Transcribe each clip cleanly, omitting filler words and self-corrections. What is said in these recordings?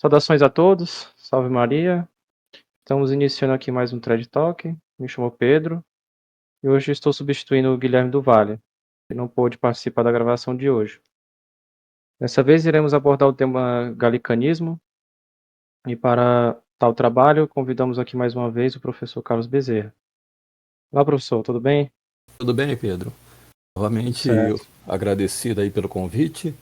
Saudações a todos, salve Maria. Estamos iniciando aqui mais um TED Talk. Me chamo Pedro e hoje estou substituindo o Guilherme do Vale, que não pôde participar da gravação de hoje. Dessa vez iremos abordar o tema galicanismo e para tal trabalho convidamos aqui mais uma vez o professor Carlos Bezerra. Olá, professor, tudo bem? Tudo bem, Pedro? Tudo Novamente, eu certo. agradecido aí pelo convite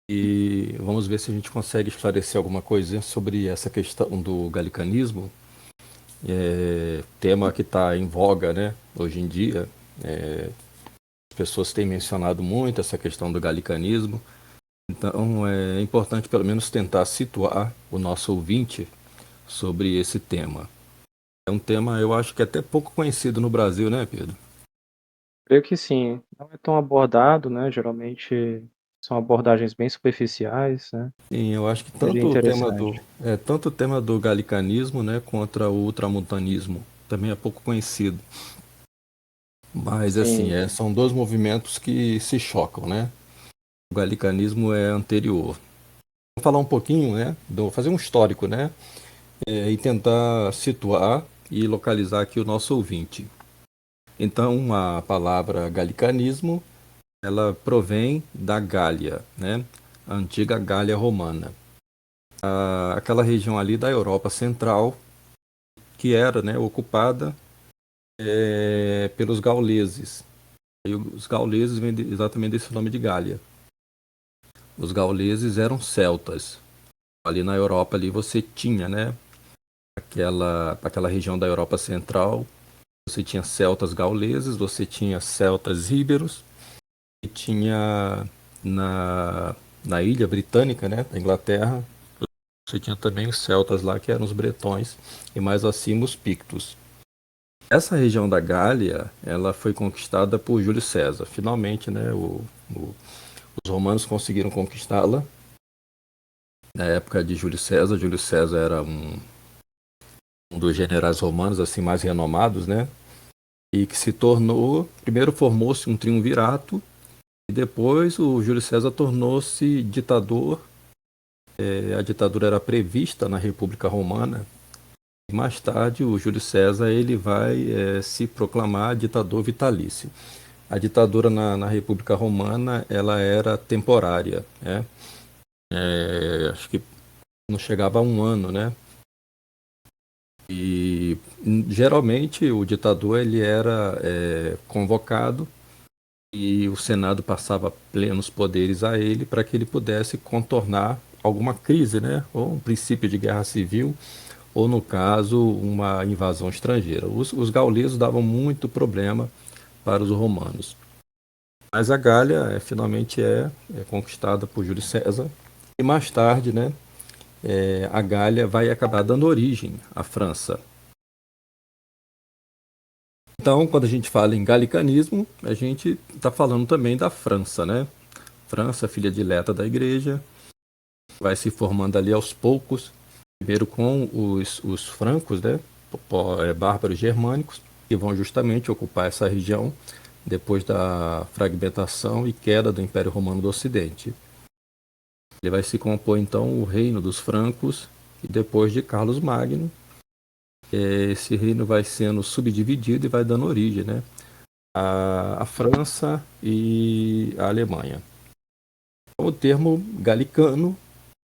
e vamos ver se a gente consegue esclarecer alguma coisa sobre essa questão do galicanismo, tema que está em voga, né, hoje em dia. As pessoas têm mencionado muito essa questão do galicanismo, então é importante pelo menos tentar situar o nosso ouvinte sobre esse tema. É um tema, eu acho que é até pouco conhecido no Brasil, né, Pedro? Creio que sim. Não é tão abordado, né? Geralmente são abordagens bem superficiais, né? Sim, eu acho que Seria interessante. tanto o tema do galicanismo, né, contra o ultramontanismo também é pouco conhecido. Mas assim, Sim, são dois movimentos que se chocam, né? O galicanismo é anterior. Vamos falar um pouquinho, né, fazer um histórico, né, e tentar situar e localizar aqui o nosso ouvinte. Então, a palavra galicanismo, ela provém da Gália, né? A antiga Gália romana. Aquela região ali da Europa Central que era, né, ocupada pelos gauleses. E os gauleses vêm exatamente desse nome de Gália. Os gauleses eram celtas. Ali na Europa ali você tinha, né, aquela região da Europa Central, você tinha celtas gauleses, você tinha celtas íberos e tinha na, na ilha britânica, né, da Inglaterra, você tinha também os celtas lá que eram os bretões e mais acima os pictos. Essa região da Gália, ela foi conquistada por Júlio César. Finalmente, né, os romanos conseguiram conquistá-la. Na época de Júlio César, Júlio César era um dos generais romanos assim mais renomados, né? E que se tornou, primeiro formou-se um triunvirato e depois o Júlio César tornou-se ditador. A ditadura era prevista na República Romana. E mais tarde, o Júlio César ele vai se proclamar ditador vitalício. A ditadura na República Romana ela era temporária, né? Acho que não chegava a um ano, né? E geralmente o ditador ele era convocado e o Senado passava plenos poderes a ele para que ele pudesse contornar alguma crise, né? Ou um princípio de guerra civil, ou no caso uma invasão estrangeira. Os gauleses davam muito problema para os romanos. Mas a Gália finalmente é conquistada por Júlio César e mais tarde, né, a Gália vai acabar dando origem à França. Então, quando a gente fala em galicanismo, a gente está falando também da França, né? França, filha dileta da Igreja, vai se formando ali aos poucos, primeiro com os francos, né? Bárbaros germânicos, que vão justamente ocupar essa região depois da fragmentação e queda do Império Romano do Ocidente. Ele vai se compor então o reino dos francos e depois de Carlos Magno, esse reino vai sendo subdividido e vai dando origem, né, à França e à Alemanha. O termo galicano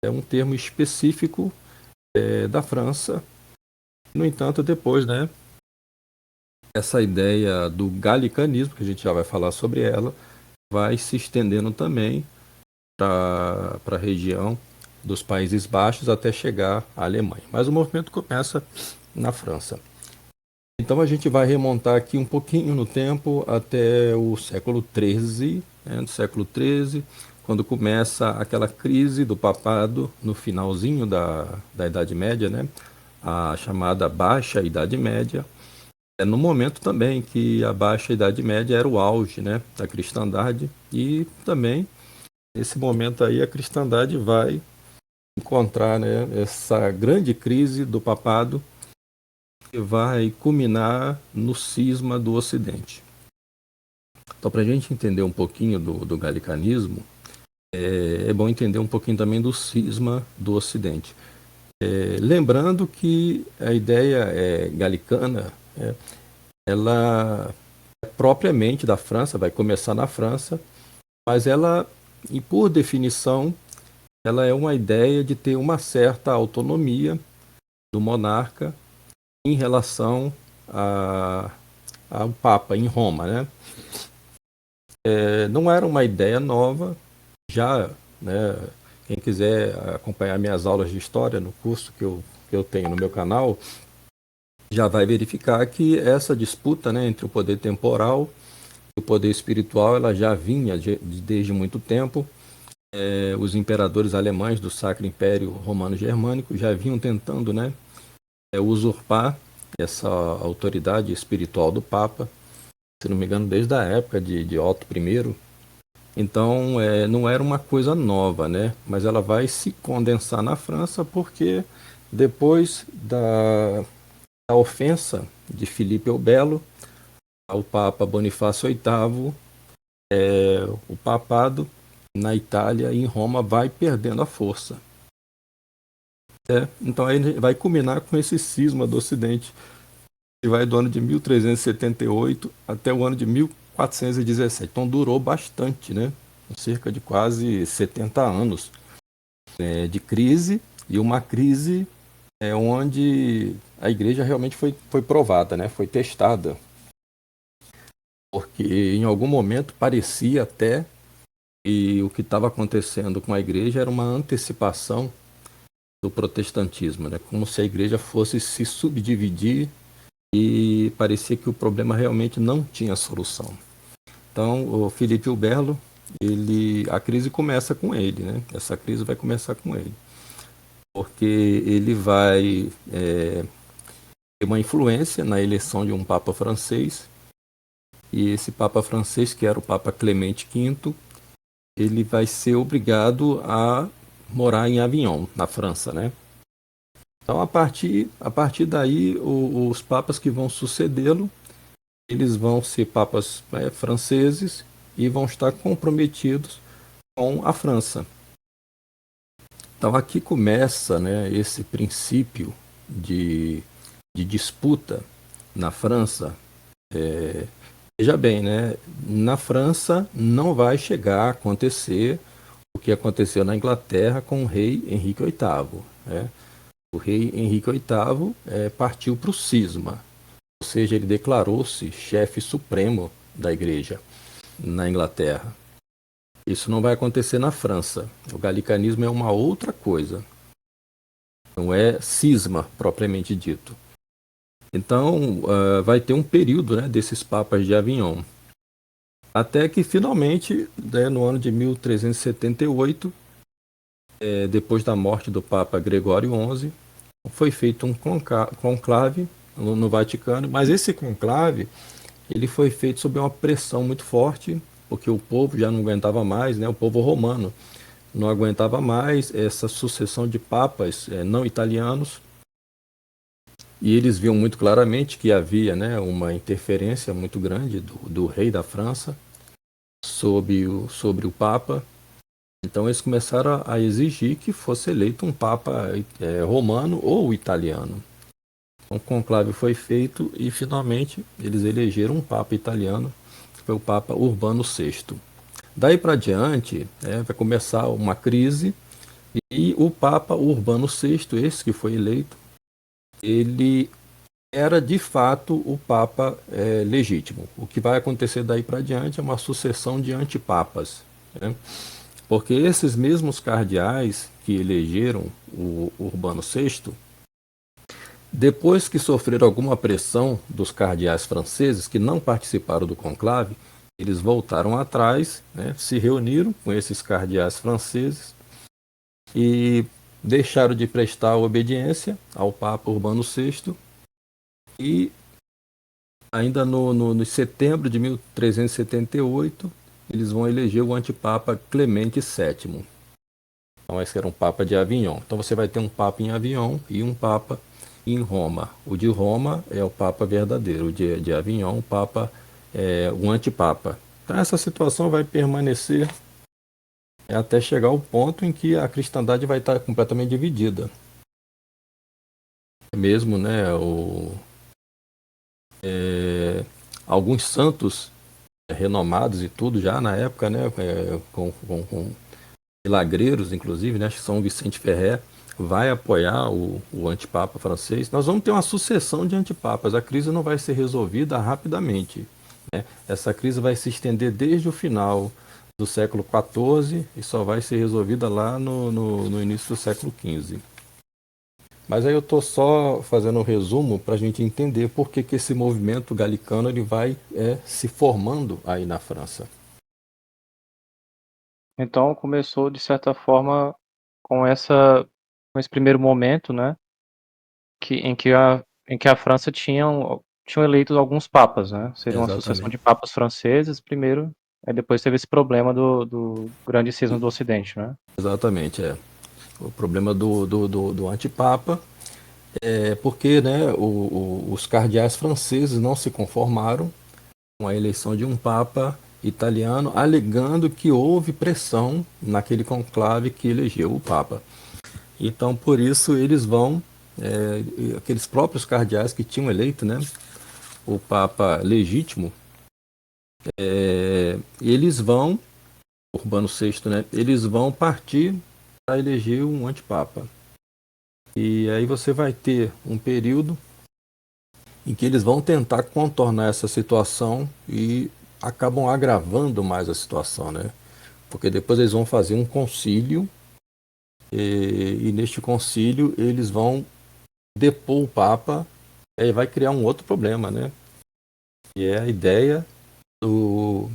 é um termo específico da França. No entanto, depois, né, essa ideia do galicanismo, que a gente já vai falar sobre ela, vai se estendendo também para a região dos Países Baixos até chegar à Alemanha. Mas o movimento começa na França. Então a gente vai remontar aqui um pouquinho no tempo até o século XIII, né, no século XIII, quando começa aquela crise do papado no finalzinho da Idade Média, né, a chamada Baixa Idade Média. É no momento também que a Baixa Idade Média era o auge, né, da cristandade e também nesse momento aí a cristandade vai encontrar, né, essa grande crise do papado que vai culminar no cisma do Ocidente. Então, para a gente entender um pouquinho do galicanismo, é bom entender um pouquinho também do cisma do Ocidente. Lembrando que a ideia galicana, ela é propriamente da França, vai começar na França, mas ela, e por definição, ela é uma ideia de ter uma certa autonomia do monarca em relação ao Papa em Roma, né? Não era uma ideia nova, já, né, quem quiser acompanhar minhas aulas de história no curso que eu tenho no meu canal, já vai verificar que essa disputa, né, entre o poder temporal e o poder espiritual, ela já vinha desde muito tempo. Os imperadores alemães do Sacro Império Romano Germânico já vinham tentando, né, usurpar essa autoridade espiritual do Papa, se não me engano, desde a época de Otto I. Então, não era uma coisa nova, né? Mas ela vai se condensar na França porque depois da ofensa de Filipe o Belo ao Papa Bonifácio VIII, o papado na Itália e em Roma vai perdendo a força. Então aí vai culminar com esse cisma do Ocidente, que vai do ano de 1378 até o ano de 1417. Então durou bastante, né? Cerca de quase 70 anos de crise, e uma crise onde a igreja realmente foi provada, né? Foi testada. Porque em algum momento parecia até que o que estava acontecendo com a igreja era uma antecipação do protestantismo, né? Como se a igreja fosse se subdividir e parecia que o problema realmente não tinha solução. Então, o Filipe o Belo, a crise começa com ele, né? Essa crise vai começar com ele, porque ele vai ter uma influência na eleição de um Papa francês, e esse Papa francês, que era o Papa Clemente V, ele vai ser obrigado a morar em Avignon, na França, né? Então, a partir daí, os papas que vão sucedê-lo, eles vão ser papas franceses e vão estar comprometidos com a França. Então, aqui começa, né, esse princípio de disputa na França. Veja bem, né, na França não vai chegar a acontecer o que aconteceu na Inglaterra com o rei Henrique VIII, né? O rei Henrique VIII partiu para o cisma, ou seja, ele declarou-se chefe supremo da igreja na Inglaterra. Isso não vai acontecer na França. O galicanismo é uma outra coisa, não é cisma propriamente dito. Então, vai ter um período, né, desses papas de Avignon, até que finalmente, né, no ano de 1378, depois da morte do Papa Gregório XI, foi feito um conclave no Vaticano, mas esse conclave ele foi feito sob uma pressão muito forte, porque o povo já não aguentava mais, né, o povo romano não aguentava mais essa sucessão de papas não italianos, e eles viam muito claramente que havia, né, uma interferência muito grande do rei da França sobre o Papa. Então eles começaram a exigir que fosse eleito um Papa romano ou italiano. Então, o conclave foi feito e finalmente eles elegeram um Papa italiano, que foi o Papa Urbano VI. Daí para diante vai começar uma crise, e o Papa Urbano VI, esse que foi eleito, ele era de fato o Papa legítimo. O que vai acontecer daí para diante é uma sucessão de antipapas, né? Porque esses mesmos cardeais que elegeram o Urbano VI, depois que sofreram alguma pressão dos cardeais franceses que não participaram do conclave, eles voltaram atrás, né, se reuniram com esses cardeais franceses e deixaram de prestar obediência ao Papa Urbano VI, e ainda no setembro de 1378 eles vão eleger o antipapa Clemente VII. Então esse era um papa de Avignon. Então você vai ter um papa em Avignon e um papa em Roma. O de Roma é o papa verdadeiro, o de Avignon, o papa o antipapa. Então essa situação vai permanecer até chegar ao ponto em que a cristandade vai estar completamente dividida. mesmo, né, alguns santos renomados e tudo já na época, né, com milagreiros, inclusive, né, acho que São Vicente Ferrer vai apoiar o antipapa francês. Nós vamos ter uma sucessão de antipapas. A crise não vai ser resolvida rapidamente, né? Essa crise vai se estender desde o final do século XIV e só vai ser resolvida lá no início do século XV. Mas aí eu estou só fazendo um resumo para a gente entender por que, que esse movimento galicano ele vai se formando aí na França. Então começou de certa forma com essa com esse primeiro momento, né, em que a França tinham eleito alguns papas, né, ou seja, uma sucessão Exatamente. de papas franceses primeiro, aí depois teve esse problema do grande cisma do Ocidente, né. Exatamente, é. O problema do antipapa é porque, né, os cardeais franceses não se conformaram com a eleição de um papa italiano, alegando que houve pressão naquele conclave que elegeu o papa. Então, por isso, eles vão, aqueles próprios cardeais que tinham eleito, né, o papa legítimo, eles vão, Urbano VI, né, eles vão partir para eleger um antipapa. E aí você vai ter um período em que eles vão tentar contornar essa situação e acabam agravando mais a situação, né? Porque depois eles vão fazer um concílio e neste concílio eles vão depor o Papa e aí vai criar um outro problema, né? Que é a ideia do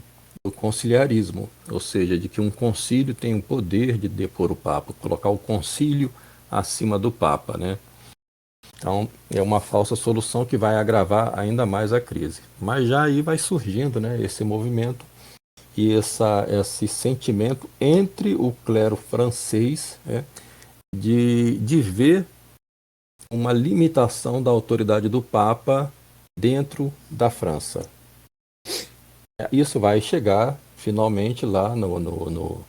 conciliarismo, ou seja, de que um concílio tem o poder de depor o Papa, colocar o concílio acima do Papa, né? Então, é uma falsa solução que vai agravar ainda mais a crise. Mas já aí vai surgindo, né, esse movimento e esse sentimento entre o clero francês, né, de ver uma limitação da autoridade do Papa dentro da França. Isso vai chegar finalmente lá no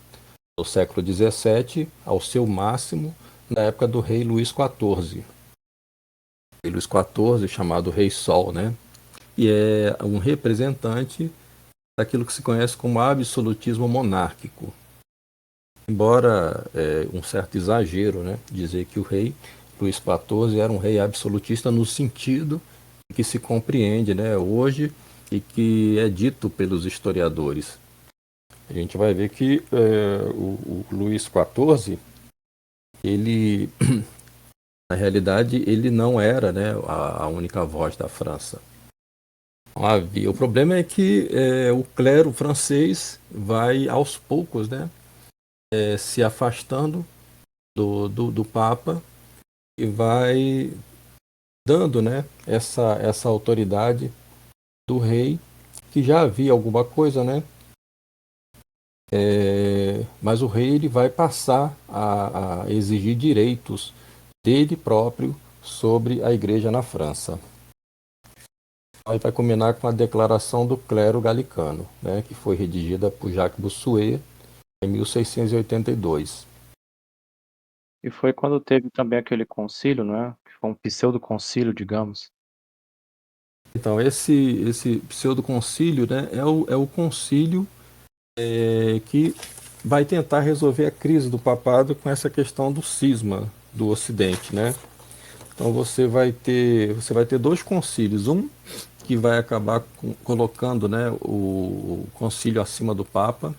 século XVII, ao seu máximo, na época do rei Luís XIV. Rei Luís XIV, chamado Rei Sol, né? E é um representante daquilo que se conhece como absolutismo monárquico. Embora um certo exagero, né, dizer que o rei Luís XIV era um rei absolutista no sentido que se compreende, né, hoje e que é dito pelos historiadores. A gente vai ver que o Luís XIV, ele, na realidade, ele não era, né, a única voz da França. Havia. O problema é que o clero francês vai aos poucos, né, se afastando do Papa e vai dando, né, essa autoridade do rei, que já havia alguma coisa, né, mas o rei ele vai passar a exigir direitos dele próprio sobre a igreja na França. Aí vai culminar com a declaração do clero galicano, né, que foi redigida por Jacques Bossuet em 1682. E foi quando teve também aquele concílio, né, que foi um pseudo-concílio, digamos. Então, esse pseudo-concílio, né, é o concílio que vai tentar resolver a crise do papado com essa questão do cisma do Ocidente, né? Então você vai ter dois concílios, um que vai acabar colocando, né, o concílio acima do Papa,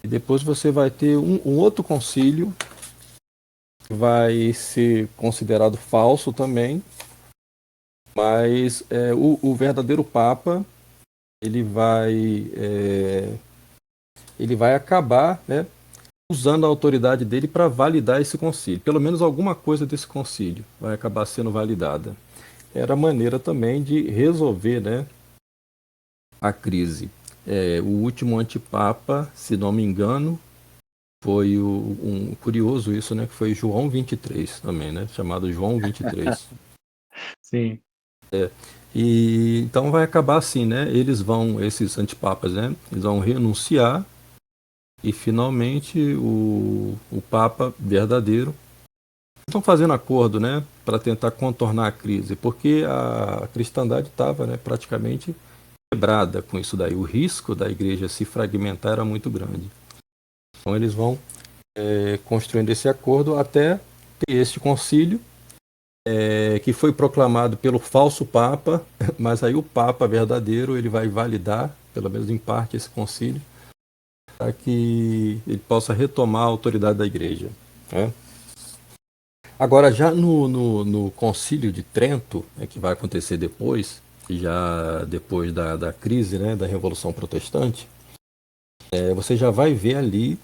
e depois você vai ter um outro concílio que vai ser considerado falso também, mas o verdadeiro Papa ele vai acabar, né, usando a autoridade dele para validar esse concílio. Pelo menos alguma coisa desse concílio vai acabar sendo validada. Era a maneira também de resolver, né, a crise. O último antipapa, se não me engano, foi curioso isso, né, que foi João 23 também, né, chamado João 23. Sim. E então vai acabar assim, né? Esses antipapas, né? Eles vão renunciar e finalmente o Papa verdadeiro estão fazendo acordo, né, para tentar contornar a crise, porque a cristandade estava, né, praticamente quebrada com isso daí. O risco da igreja se fragmentar era muito grande. Então eles vão construindo esse acordo até ter este concílio, que foi proclamado pelo falso Papa, mas aí o Papa verdadeiro ele vai validar, pelo menos em parte, esse concílio, para que ele possa retomar a autoridade da igreja. Né? Agora, já no concílio de Trento, que vai acontecer depois, já depois da crise, né, da Revolução Protestante, você já vai ver ali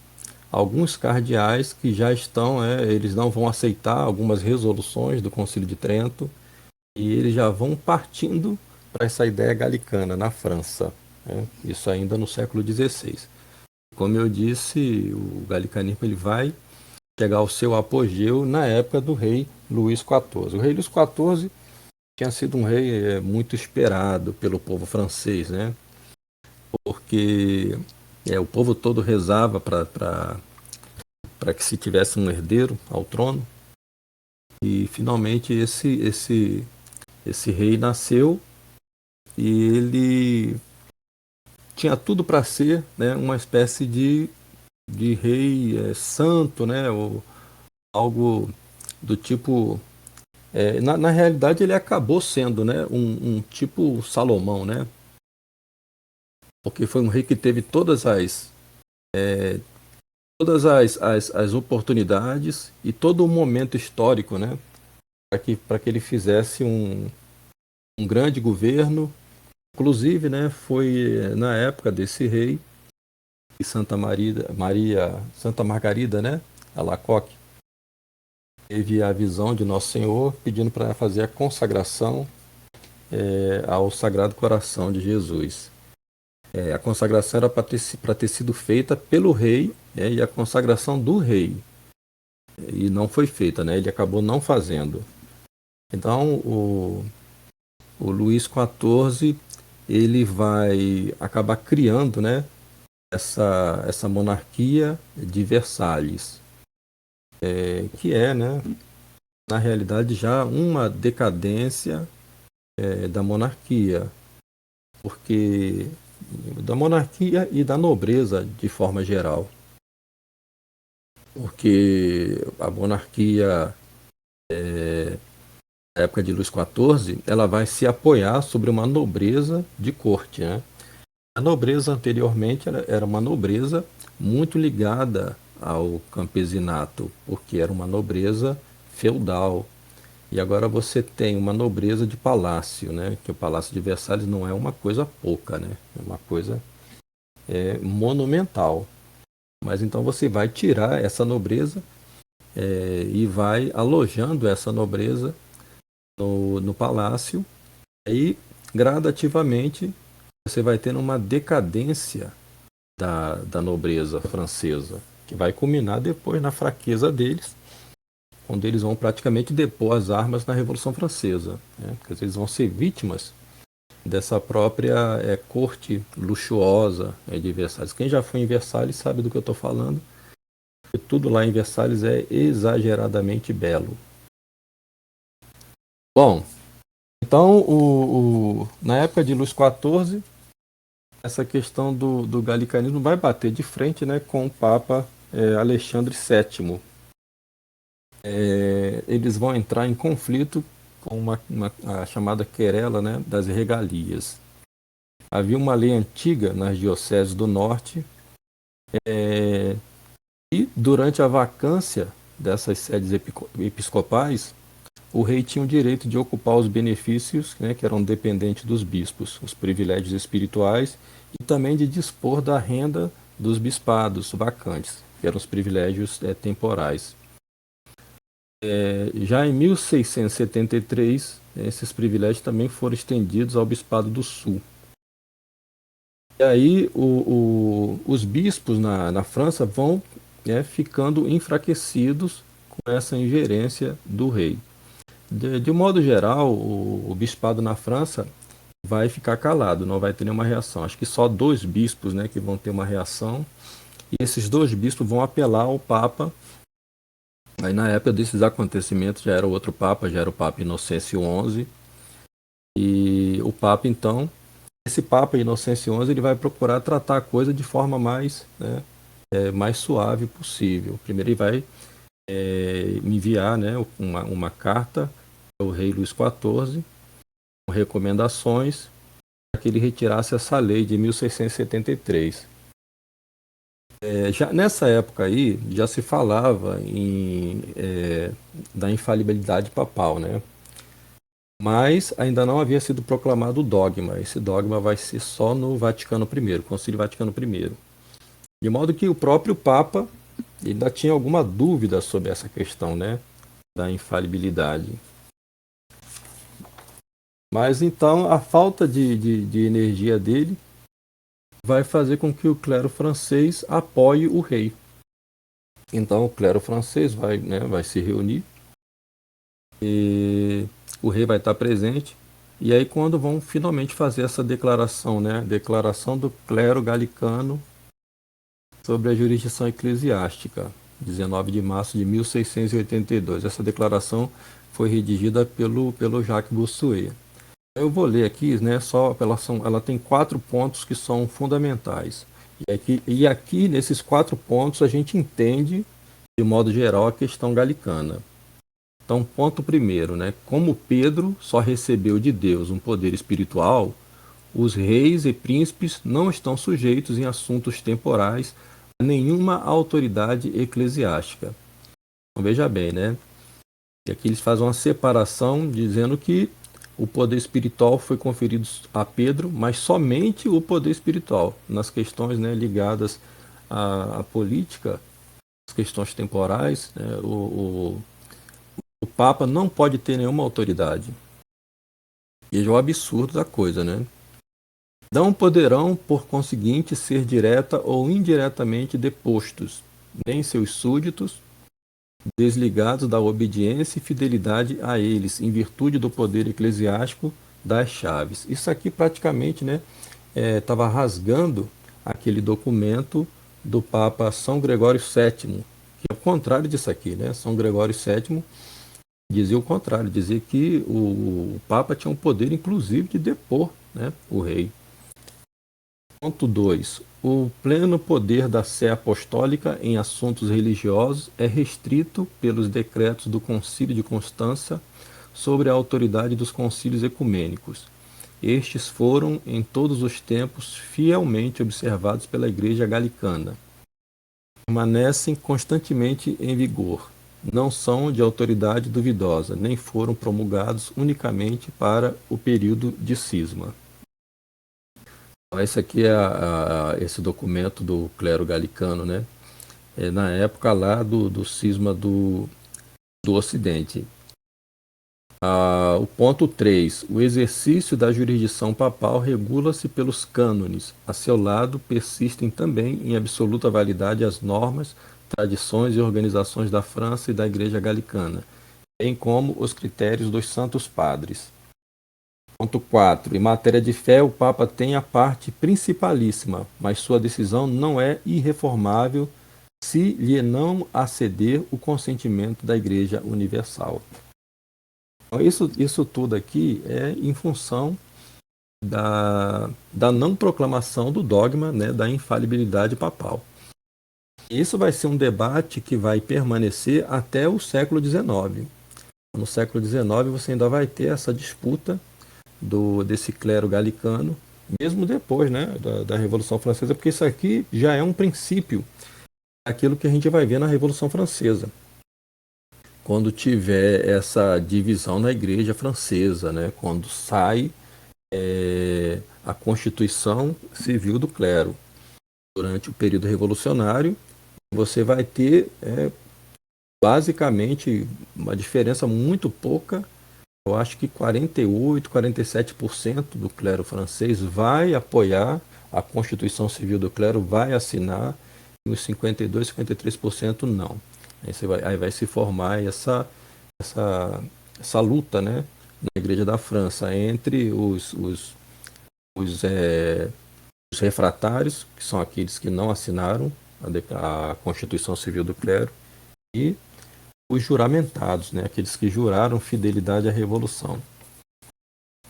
alguns cardeais que já estão, eles não vão aceitar algumas resoluções do Concílio de Trento e eles já vão partindo para essa ideia galicana na França. Né? Isso ainda no século XVI. Como eu disse, o galicanismo ele vai chegar ao seu apogeu na época do rei Luís XIV. O rei Luís XIV tinha sido um rei muito esperado pelo povo francês, né? Porque o povo todo rezava para que se tivesse um herdeiro ao trono. E finalmente esse rei nasceu e ele tinha tudo para ser, né, uma espécie de rei santo, né, ou algo do tipo. Na realidade, ele acabou sendo, né, um tipo Salomão, né, porque foi um rei que teve todas as oportunidades e todo o momento histórico, né, para que ele fizesse um grande governo. Inclusive, né, foi na época desse rei que Santa Margarida, né, Alacoque, teve a visão de Nosso Senhor pedindo para fazer a consagração ao Sagrado Coração de Jesus. A consagração era para ter sido feita pelo rei, e a consagração do rei. E não foi feita, né? Ele acabou não fazendo. Então, o Luís XIV ele vai acabar criando, né, essa monarquia de Versalhes, que né, na realidade já uma decadência da monarquia, porque da monarquia e da nobreza de forma geral, porque a monarquia na época de Luís XIV ela vai se apoiar sobre uma nobreza de corte, né? A nobreza anteriormente era uma nobreza muito ligada ao campesinato, porque era uma nobreza feudal. E agora você tem uma nobreza de palácio, né? Que o Palácio de Versalhes não é uma coisa pouca, né? É uma coisa monumental. Mas então você vai tirar essa nobreza e vai alojando essa nobreza no palácio. Aí, gradativamente, você vai tendo uma decadência da nobreza francesa, que vai culminar depois na fraqueza deles, onde eles vão praticamente depor as armas na Revolução Francesa. Né? Porque eles vão ser vítimas dessa própria corte luxuosa de Versalhes. Quem já foi em Versalhes sabe do que eu estou falando. E tudo lá em Versalhes é exageradamente belo. Bom, então na época de Luís XIV, essa questão do galicanismo vai bater de frente, né, com o Papa Alexandre VII. Eles vão entrar em conflito com a chamada querela, né, das regalias. Havia uma lei antiga nas dioceses do norte e durante a vacância dessas sedes episcopais, o rei tinha o direito de ocupar os benefícios, né, que eram dependentes dos bispos, os privilégios espirituais, e também de dispor da renda dos bispados vacantes, que eram os privilégios temporais. Já em 1673, esses privilégios também foram estendidos ao Bispado do Sul. E aí os bispos na França vão ficando enfraquecidos com essa ingerência do rei. De modo geral, o bispado na França vai ficar calado, não vai ter nenhuma reação. Acho que só 2 bispos, né, que vão ter uma reação. E esses 2 bispos vão apelar ao Papa Aí na época desses acontecimentos já era outro Papa, já era o Papa Inocêncio XI. E o Papa, então, esse Papa Inocêncio XI, ele vai procurar tratar a coisa de forma mais, né, mais suave possível. Primeiro ele vai me enviar, né, uma carta ao rei Luís XIV, com recomendações para que ele retirasse essa lei de 1673. Já nessa época aí, já se falava da infalibilidade papal, né? Mas ainda não havia sido proclamado o dogma. Esse dogma vai ser só no Vaticano I, Concílio Vaticano I. De modo que o próprio Papa ainda tinha alguma dúvida sobre essa questão, né, da infalibilidade. Mas então a falta de energia dele vai fazer com que o clero francês apoie o rei. Então o clero francês vai, né, vai se reunir e o rei vai estar presente. E aí quando vão finalmente fazer essa declaração, né, declaração do clero galicano sobre a jurisdição eclesiástica, 19 de março de 1682. Essa declaração foi redigida pelo Jacques Bossuet. Eu vou ler aqui, né, ela tem 4 pontos que são fundamentais. E aqui, nesses 4 pontos, a gente entende, de modo geral, a questão galicana. Então, ponto primeiro, né, como Pedro só recebeu de Deus um poder espiritual, os reis e príncipes não estão sujeitos em assuntos temporais a nenhuma autoridade eclesiástica. Então, veja bem, né? E aqui eles fazem uma separação dizendo que o poder espiritual foi conferido a Pedro, mas somente o poder espiritual. Nas questões, né, ligadas à política, as questões temporais, né, o Papa não pode ter nenhuma autoridade. E é o absurdo da coisa, né? Não poderão, por conseguinte, ser direta ou indiretamente depostos, nem seus súditos, desligados da obediência e fidelidade a eles, em virtude do poder eclesiástico das chaves. Isso aqui praticamente, né, estava rasgando aquele documento do Papa São Gregório VII, que é o contrário disso aqui, né? São Gregório VII dizia o contrário, dizia que o Papa tinha um poder, inclusive, de depor, né, o rei. Ponto 2. O pleno poder da Sé Apostólica em assuntos religiosos é restrito pelos decretos do Concílio de Constância sobre a autoridade dos concílios ecumênicos. Estes foram, em todos os tempos, fielmente observados pela Igreja Galicana. Permanecem constantemente em vigor. Não são de autoridade duvidosa, nem foram promulgados unicamente para o período de cisma. Esse aqui é esse documento do clero galicano, né? Na época lá do cisma do Ocidente. O ponto 3. O exercício da jurisdição papal regula-se pelos cânones. A seu lado, persistem também em absoluta validade as normas, tradições e organizações da França e da Igreja Galicana, bem como os critérios dos Santos Padres. Ponto 4. Em matéria de fé, o Papa tem a parte principalíssima, mas sua decisão não é irreformável se lhe não aceder o consentimento da Igreja Universal. Então, isso tudo aqui é em função da não proclamação do dogma, né, da infalibilidade papal. Isso vai ser um debate que vai permanecer até o século XIX. No século XIX você ainda vai ter essa disputa desse clero galicano, mesmo depois, né, da Revolução Francesa, porque isso aqui já é um princípio daquilo que a gente vai ver na Revolução Francesa. Quando tiver essa divisão na Igreja Francesa, né, quando sai a Constituição Civil do Clero. Durante o período revolucionário, você vai ter basicamente uma diferença muito pouca. Eu acho que 48, 47% do clero francês vai apoiar a Constituição Civil do Clero, vai assinar, e os 52, 53% não. Aí vai se formar essa luta, né, na Igreja da França entre os refratários, que são aqueles que não assinaram a Constituição Civil do Clero, e os juramentados, né? Aqueles que juraram fidelidade à Revolução.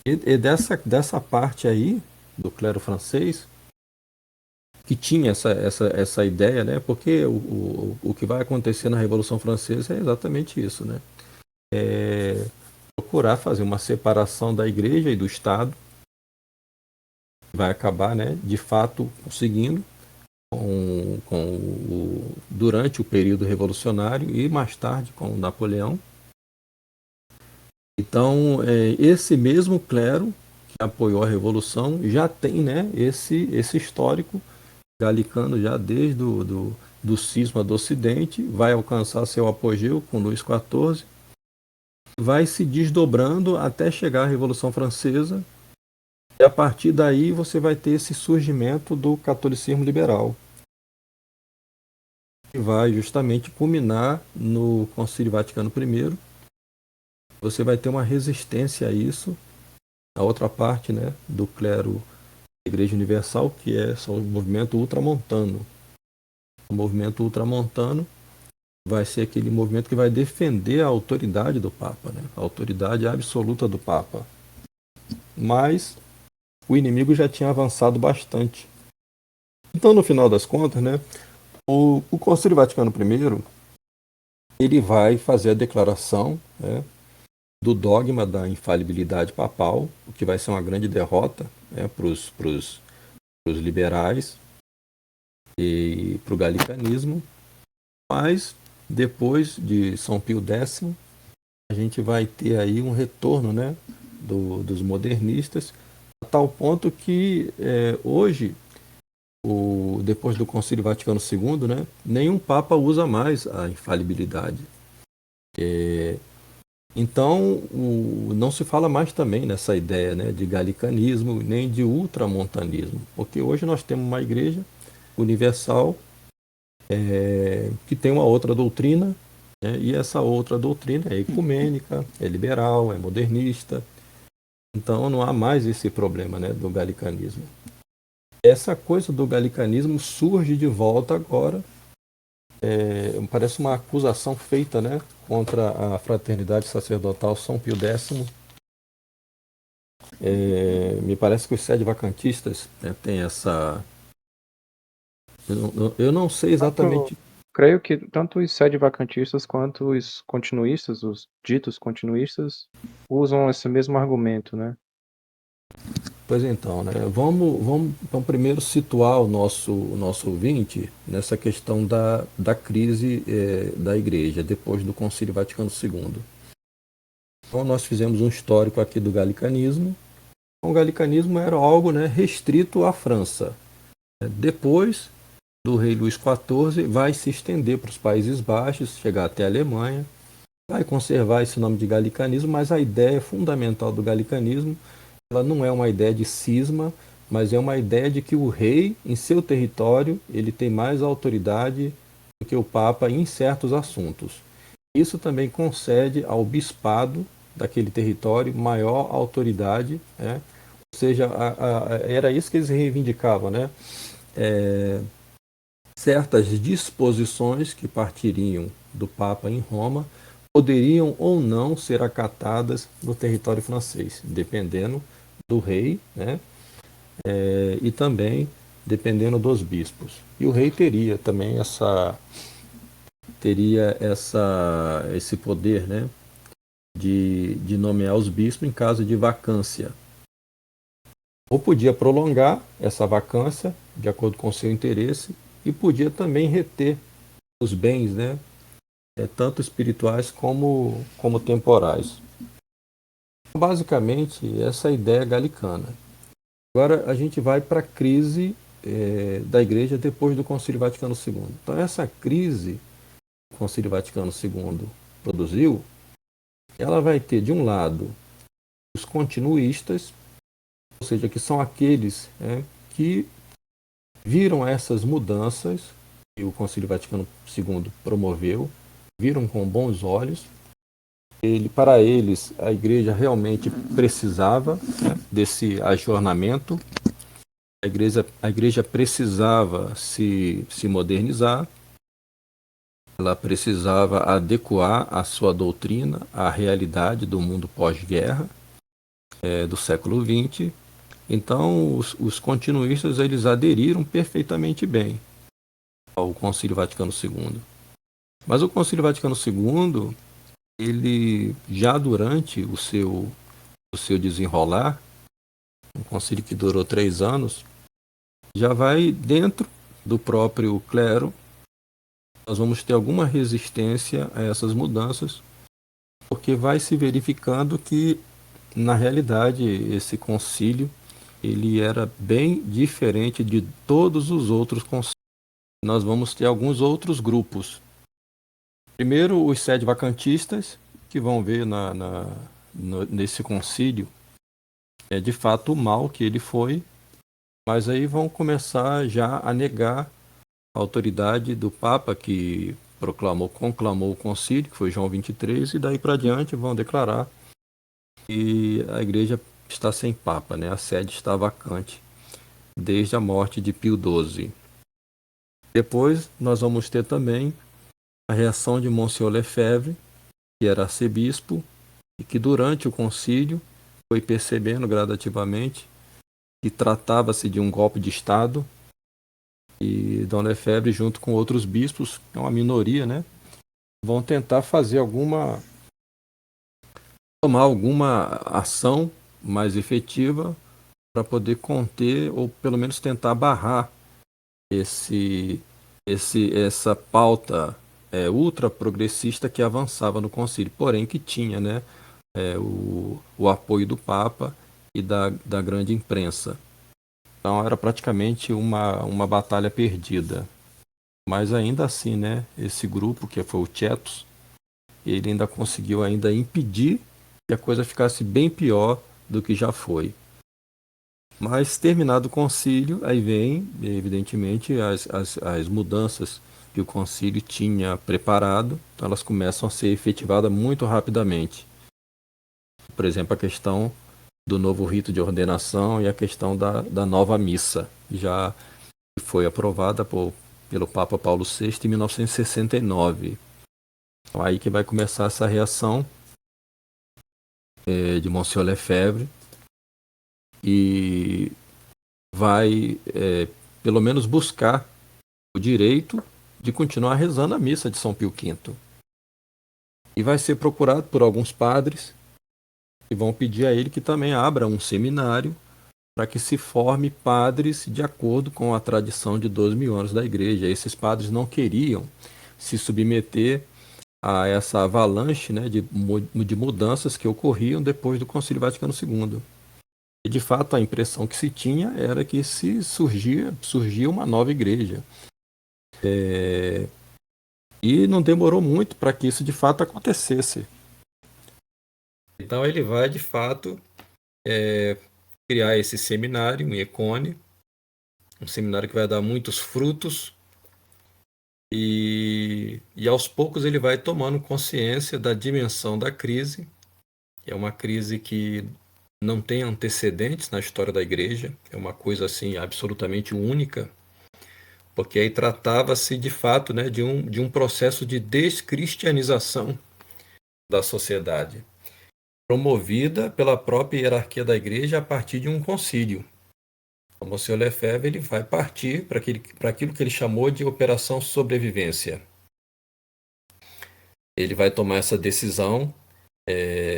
E dessa parte aí, do clero francês, que tinha essa ideia, né? Porque o que vai acontecer na Revolução Francesa é exatamente isso, né? É procurar fazer uma separação da igreja e do Estado, que vai acabar, né, de fato, conseguindo durante o período revolucionário e mais tarde com Napoleão. Então, esse mesmo clero que apoiou a Revolução já tem, né, esse histórico galicano já desde do cisma do Ocidente, vai alcançar seu apogeu com Luís XIV, vai se desdobrando até chegar à Revolução Francesa, e a partir daí você vai ter esse surgimento do catolicismo liberal, que vai justamente culminar no Concílio Vaticano I. Você vai ter uma resistência a isso, a outra parte, né, do clero da Igreja Universal, que são o movimento ultramontano. O movimento ultramontano vai ser aquele movimento que vai defender a autoridade do Papa, né, a autoridade absoluta do Papa. Mas o inimigo já tinha avançado bastante. Então, no final das contas, né, o Concílio Vaticano I ele vai fazer a declaração, né, do dogma da infalibilidade papal, o que vai ser uma grande derrota, né, para os liberais e para o galicanismo. Mas depois de São Pio X, a gente vai ter aí um retorno, né, dos modernistas, a tal ponto que hoje, depois do Concílio Vaticano II, né, nenhum Papa usa mais a infalibilidade. Então, não se fala mais também nessa ideia, né, de galicanismo, nem de ultramontanismo, porque hoje nós temos uma igreja universal que tem uma outra doutrina, né, e essa outra doutrina é ecumênica, é liberal, é modernista. Então não há mais esse problema, né, do galicanismo. Essa coisa do galicanismo surge de volta agora, parece uma acusação feita, né, contra a fraternidade sacerdotal São Pio X. Me parece que os sede-vacantistas, né, têm essa... Eu não sei exatamente... Creio que tanto os sede-vacantistas quanto os continuistas, os ditos continuistas, usam esse mesmo argumento, né? Pois então, né? Vamos então, primeiro situar o nosso ouvinte nessa questão da crise da Igreja, depois do Concílio Vaticano II. Então, nós fizemos um histórico aqui do galicanismo. O galicanismo era algo, né, restrito à França. Depois do rei Luís XIV, vai se estender para os Países Baixos, chegar até a Alemanha, vai conservar esse nome de galicanismo, mas a ideia fundamental do galicanismo, ela não é uma ideia de cisma, mas é uma ideia de que o rei, em seu território, ele tem mais autoridade do que o Papa em certos assuntos. Isso também concede ao bispado daquele território maior autoridade, né? Ou seja, era isso que eles reivindicavam, né? Certas disposições que partiriam do Papa em Roma poderiam ou não ser acatadas no território francês, dependendo do rei, né? E também dependendo dos bispos. E o rei teria também esse poder, né, de nomear os bispos em caso de vacância. Ou podia prolongar essa vacância de acordo com o seu interesse e podia também reter os bens, né, tanto espirituais como temporais. Basicamente, essa é a ideia galicana. Agora a gente vai para a crise da Igreja depois do Concílio Vaticano II. Então essa crise que o Concílio Vaticano II produziu, ela vai ter, de um lado, os continuistas, ou seja, que são aqueles que viram essas mudanças que o Concílio Vaticano II promoveu, viram com bons olhos. Para eles, a Igreja realmente precisava, né, desse ajornamento. A igreja precisava se modernizar. ela precisava adequar a sua doutrina à realidade do mundo pós-guerra, do século XX. Então, os continuistas eles aderiram perfeitamente bem ao Concílio Vaticano II. Mas o Concílio Vaticano II, ele já durante o seu desenrolar, um concílio que durou 3 anos, já vai dentro do próprio clero. Nós vamos ter alguma resistência a essas mudanças, porque vai se verificando que, na realidade, esse concílio ele era bem diferente de todos os outros concílios. Nós vamos ter alguns outros grupos. Primeiro, os sede-vacantistas, que vão ver nesse concílio de fato o mal que ele foi, mas aí vão começar já a negar a autoridade do Papa que conclamou o concílio, que foi João 23, e daí para diante vão declarar que a igreja está sem Papa, né? A sede está vacante desde a morte de Pio XII. Depois nós vamos ter também a reação de Monsieur Lefebvre, que era arcebispo, e que durante o concílio foi percebendo gradativamente que tratava-se de um golpe de Estado, e Dom Lefebvre, junto com outros bispos, que é uma minoria, né, vão tentar tomar alguma ação mais efetiva para poder conter ou pelo menos tentar barrar essa pauta ultra progressista que avançava no concílio, porém que tinha, né, o apoio do Papa e da grande imprensa. Então era praticamente uma batalha perdida. Mas ainda assim, né, esse grupo, que foi o Chetos, ele ainda conseguiu ainda impedir que a coisa ficasse bem pior do que já foi. Mas terminado o concílio, aí vem, evidentemente, as mudanças que o concílio tinha preparado, então elas começam a ser efetivadas muito rapidamente. Por exemplo, a questão do novo rito de ordenação e a questão da nova missa, já foi aprovada pelo Papa Paulo VI em 1969. Então aí que vai começar essa reação de Monsieur Lefebvre, e vai pelo menos buscar o direito de continuar rezando a missa de São Pio V. E vai ser procurado por alguns padres que vão pedir a ele que também abra um seminário para que se forme padres de acordo com a tradição de 2.000 anos da igreja. Esses padres não queriam se submeter a essa avalanche, né, de mudanças que ocorriam depois do Concílio Vaticano II. E de fato a impressão que se tinha era que surgia uma nova igreja. E não demorou muito para que isso de fato acontecesse. Então ele vai de fato criar esse seminário em Econe, um seminário que vai dar muitos frutos, e aos poucos ele vai tomando consciência da dimensão da crise. É uma crise que não tem antecedentes na história da igreja, é uma coisa assim absolutamente única, porque aí tratava-se de fato, né, de um processo de descristianização da sociedade, promovida pela própria hierarquia da igreja a partir de um concílio. O Monsieur Lefebvre ele vai partir para aquilo que ele chamou de Operação Sobrevivência. Ele vai tomar essa decisão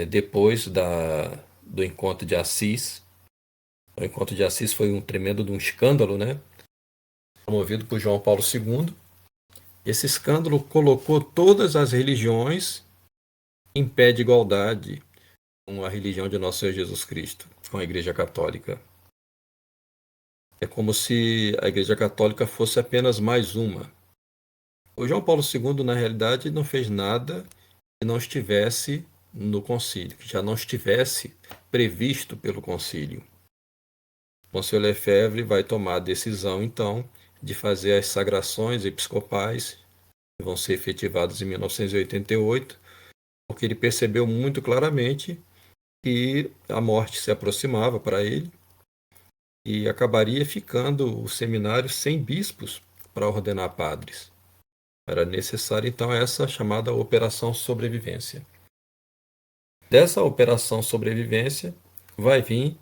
depois do encontro de Assis. O encontro de Assis foi um tremendo de um escândalo, né, promovido por João Paulo II. Esse escândalo colocou todas as religiões em pé de igualdade com a religião de nosso Senhor Jesus Cristo, com a Igreja Católica. É como se a Igreja Católica fosse apenas mais uma. O João Paulo II, na realidade, não fez nada que não estivesse no concílio, que já não estivesse previsto pelo concílio. Monsieur Lefebvre vai tomar a decisão, então, de fazer as sagrações episcopais, que vão ser efetivadas em 1988, porque ele percebeu muito claramente que a morte se aproximava para ele e acabaria ficando o seminário sem bispos para ordenar padres. Era necessária, então, essa chamada Operação Sobrevivência. Dessa Operação Sobrevivência vai vir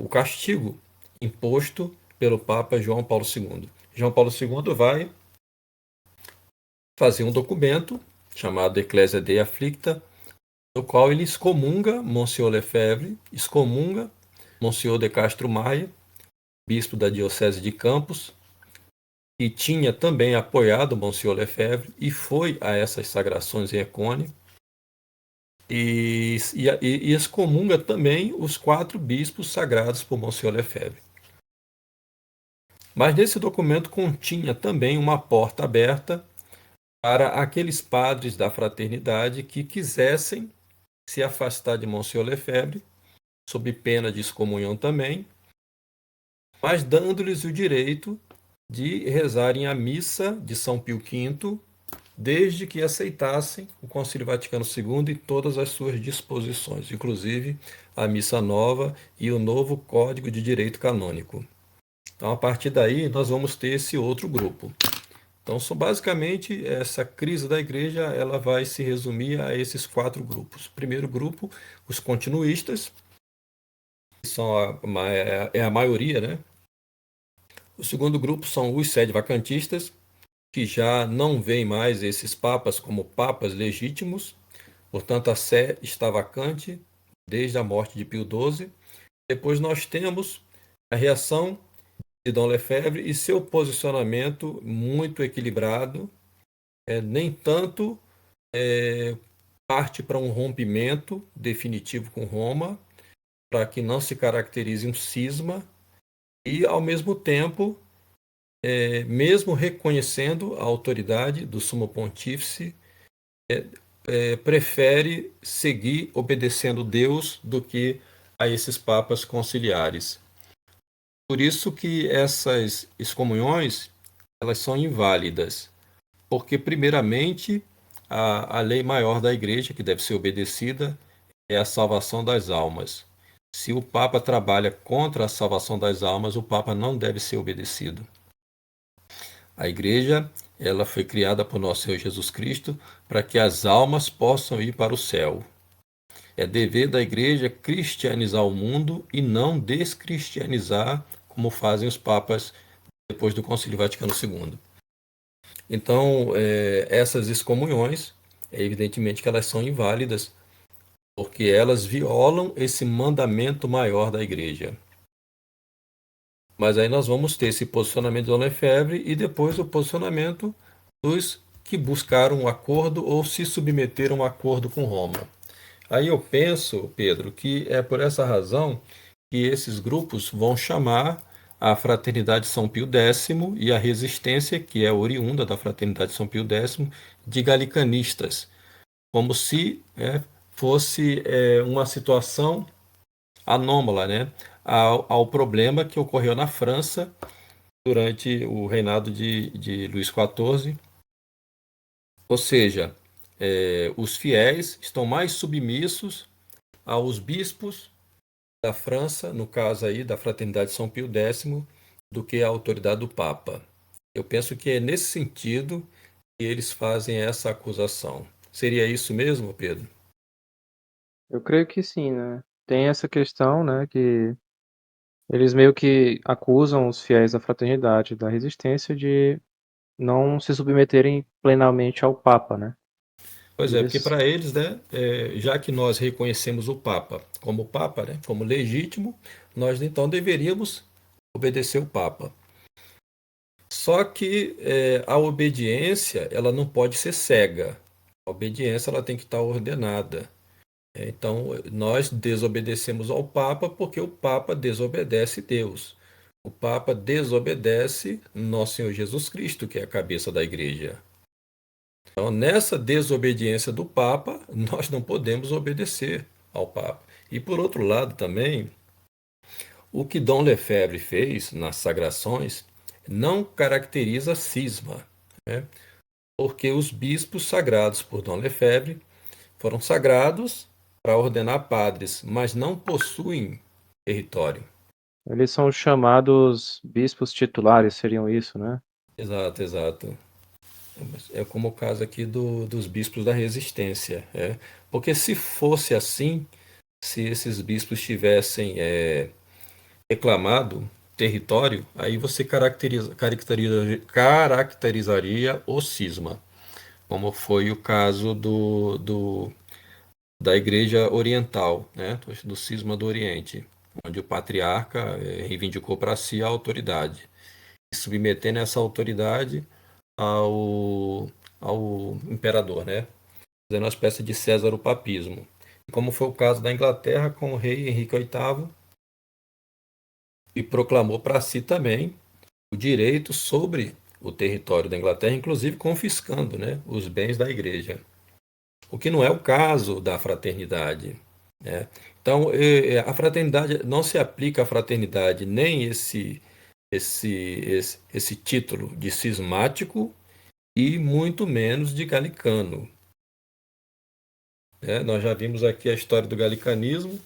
o castigo imposto pelo Papa João Paulo II. João Paulo II vai fazer um documento chamado Ecclesia Dei Afflicta, no qual ele excomunga Monsieur Lefebvre, excomunga Monsieur de Castro Maia, bispo da Diocese de Campos, que tinha também apoiado Monsieur Lefebvre e foi a essas sagrações em Ecônia, e excomunga também os 4 bispos sagrados por Monsieur Lefebvre. Mas nesse documento continha também uma porta aberta para aqueles padres da fraternidade que quisessem se afastar de Monsieur Lefebvre, sob pena de excomunhão também, mas dando-lhes o direito de rezarem a missa de São Pio V, desde que aceitassem o Concílio Vaticano II e todas as suas disposições, inclusive a missa nova e o novo Código de Direito Canônico. Então, a partir daí, nós vamos ter esse outro grupo. Então, basicamente, essa crise da igreja ela vai se resumir a esses 4 grupos. O primeiro grupo, os continuistas, que são a maioria, né? O segundo grupo são os sedevacantistas, que já não veem mais esses papas como papas legítimos, portanto, a sé está vacante desde a morte de Pio XII. Depois nós temos a reação de Dom Lefebvre e seu posicionamento muito equilibrado, nem tanto parte para um rompimento definitivo com Roma, para que não se caracterize um cisma, e ao mesmo tempo, mesmo reconhecendo a autoridade do Sumo Pontífice, prefere seguir obedecendo Deus do que a esses papas conciliares. Por isso que essas excomunhões elas são inválidas, porque primeiramente a lei maior da igreja que deve ser obedecida é a salvação das almas. Se o Papa trabalha contra a salvação das almas, o Papa não deve ser obedecido. A igreja, ela foi criada por nosso Senhor Jesus Cristo para que as almas possam ir para o céu. É dever da igreja cristianizar o mundo e não descristianizar, como fazem os papas depois do Concílio Vaticano II. Então, essas excomunhões, evidentemente que elas são inválidas, porque elas violam esse mandamento maior da igreja. Mas aí nós vamos ter esse posicionamento de Dom Lefebvre e depois o posicionamento dos que buscaram um acordo ou se submeteram a um acordo com Roma. Aí eu penso, Pedro, que é por essa razão que esses grupos vão chamar a Fraternidade São Pio X e a resistência, que é oriunda da Fraternidade São Pio X, de galicanistas, como se fosse uma situação anômala, né, ao problema que ocorreu na França durante o reinado de Luís XIV. Ou seja, os fiéis estão mais submissos aos bispos da França, no caso aí da Fraternidade São Pio X, do que a autoridade do Papa. Eu penso que é nesse sentido que eles fazem essa acusação. Seria isso mesmo, Pedro? Eu creio que sim, né? Tem essa questão, né, que eles meio que acusam os fiéis da fraternidade, da resistência, de não se submeterem plenamente ao Papa, né? Pois é, porque Eles, para eles, né, já que nós reconhecemos o Papa, né, como legítimo, nós então deveríamos obedecer o Papa. Só que a obediência ela não pode ser cega. A obediência ela tem que estar ordenada. Então nós desobedecemos ao Papa porque o Papa desobedece Deus. O Papa desobedece nosso Senhor Jesus Cristo, que é a cabeça da igreja. Então, nessa desobediência do Papa, nós não podemos obedecer ao Papa. E por outro lado também, o que Dom Lefebvre fez nas sagrações não caracteriza cisma, né? Porque os bispos sagrados por Dom Lefebvre foram sagrados para ordenar padres, mas não possuem território. eles são chamados bispos titulares, seriam isso, né? Exato, exato. É como o caso aqui dos bispos da resistência. Porque se fosse assim, se esses bispos tivessem reclamado território, aí você caracterizaria o cisma, como foi o caso da Igreja Oriental, né, do cisma do Oriente, onde o patriarca reivindicou para si a autoridade, e submetendo essa autoridade ao, ao imperador, né, fazendo uma espécie de César o papismo. Como foi o caso da Inglaterra com o rei Henrique VIII, e proclamou para si também o direito sobre o território da Inglaterra, inclusive confiscando, né, os bens da igreja. O que não é o caso da fraternidade, né? Então, a fraternidade não se aplica à fraternidade nem esse título de cismático e muito menos de galicano, né? Nós já vimos aqui a história do galicanismo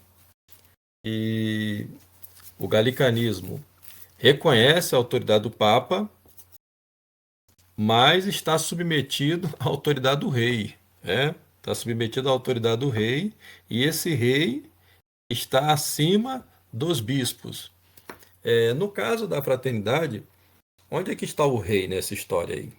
e o galicanismo reconhece a autoridade do Papa, mas está submetido à autoridade do rei, né? Está submetido à autoridade do rei e esse rei está acima dos bispos. No caso da fraternidade, onde é que está o rei nessa história aí?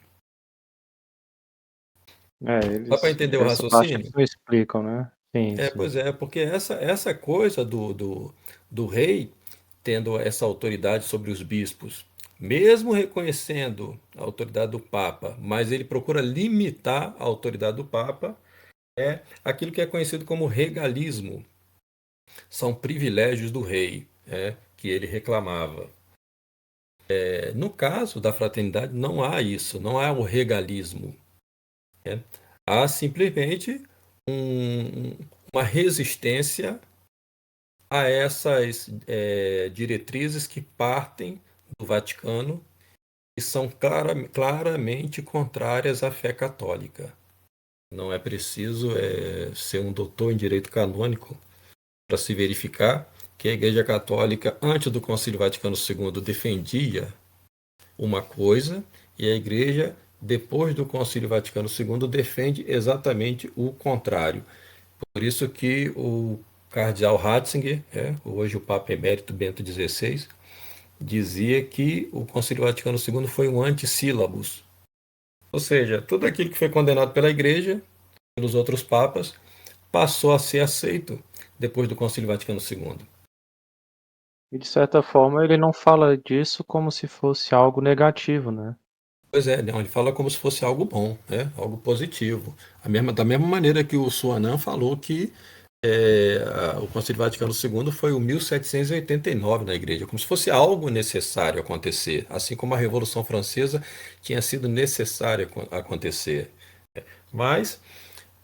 Dá para Eles, entender o essa parte eles raciocínio? não explicam, né? Sim, sim. Pois é, porque essa coisa do rei tendo essa autoridade sobre os bispos, mesmo reconhecendo a autoridade do Papa, mas ele procura limitar a autoridade do Papa, é aquilo que é conhecido como regalismo. São privilégios do rei, que ele reclamava. No caso da fraternidade, não há isso, não há o regalismo. Há simplesmente um- uma resistência a essas diretrizes que partem do Vaticano e são claramente contrárias à fé católica. Não é preciso ser um doutor em direito canônico para se verificar que a Igreja Católica, antes do Concílio Vaticano II, defendia uma coisa e a Igreja, depois do Concílio Vaticano II, defende exatamente o contrário. Por isso que o cardeal Ratzinger, hoje o Papa Emérito Bento XVI, dizia que o Concílio Vaticano II foi um antissílabus. Ou seja, tudo aquilo que foi condenado pela Igreja, pelos outros papas, passou a ser aceito depois do Concílio Vaticano II. E de certa forma ele não fala disso como se fosse algo negativo, né? Pois é, não, ele fala como se fosse algo bom, algo positivo. Da mesma maneira que o Suanan falou que o Concílio Vaticano II foi o 1789 na igreja, como se fosse algo necessário acontecer, assim como a Revolução Francesa tinha sido necessária acontecer. Mas,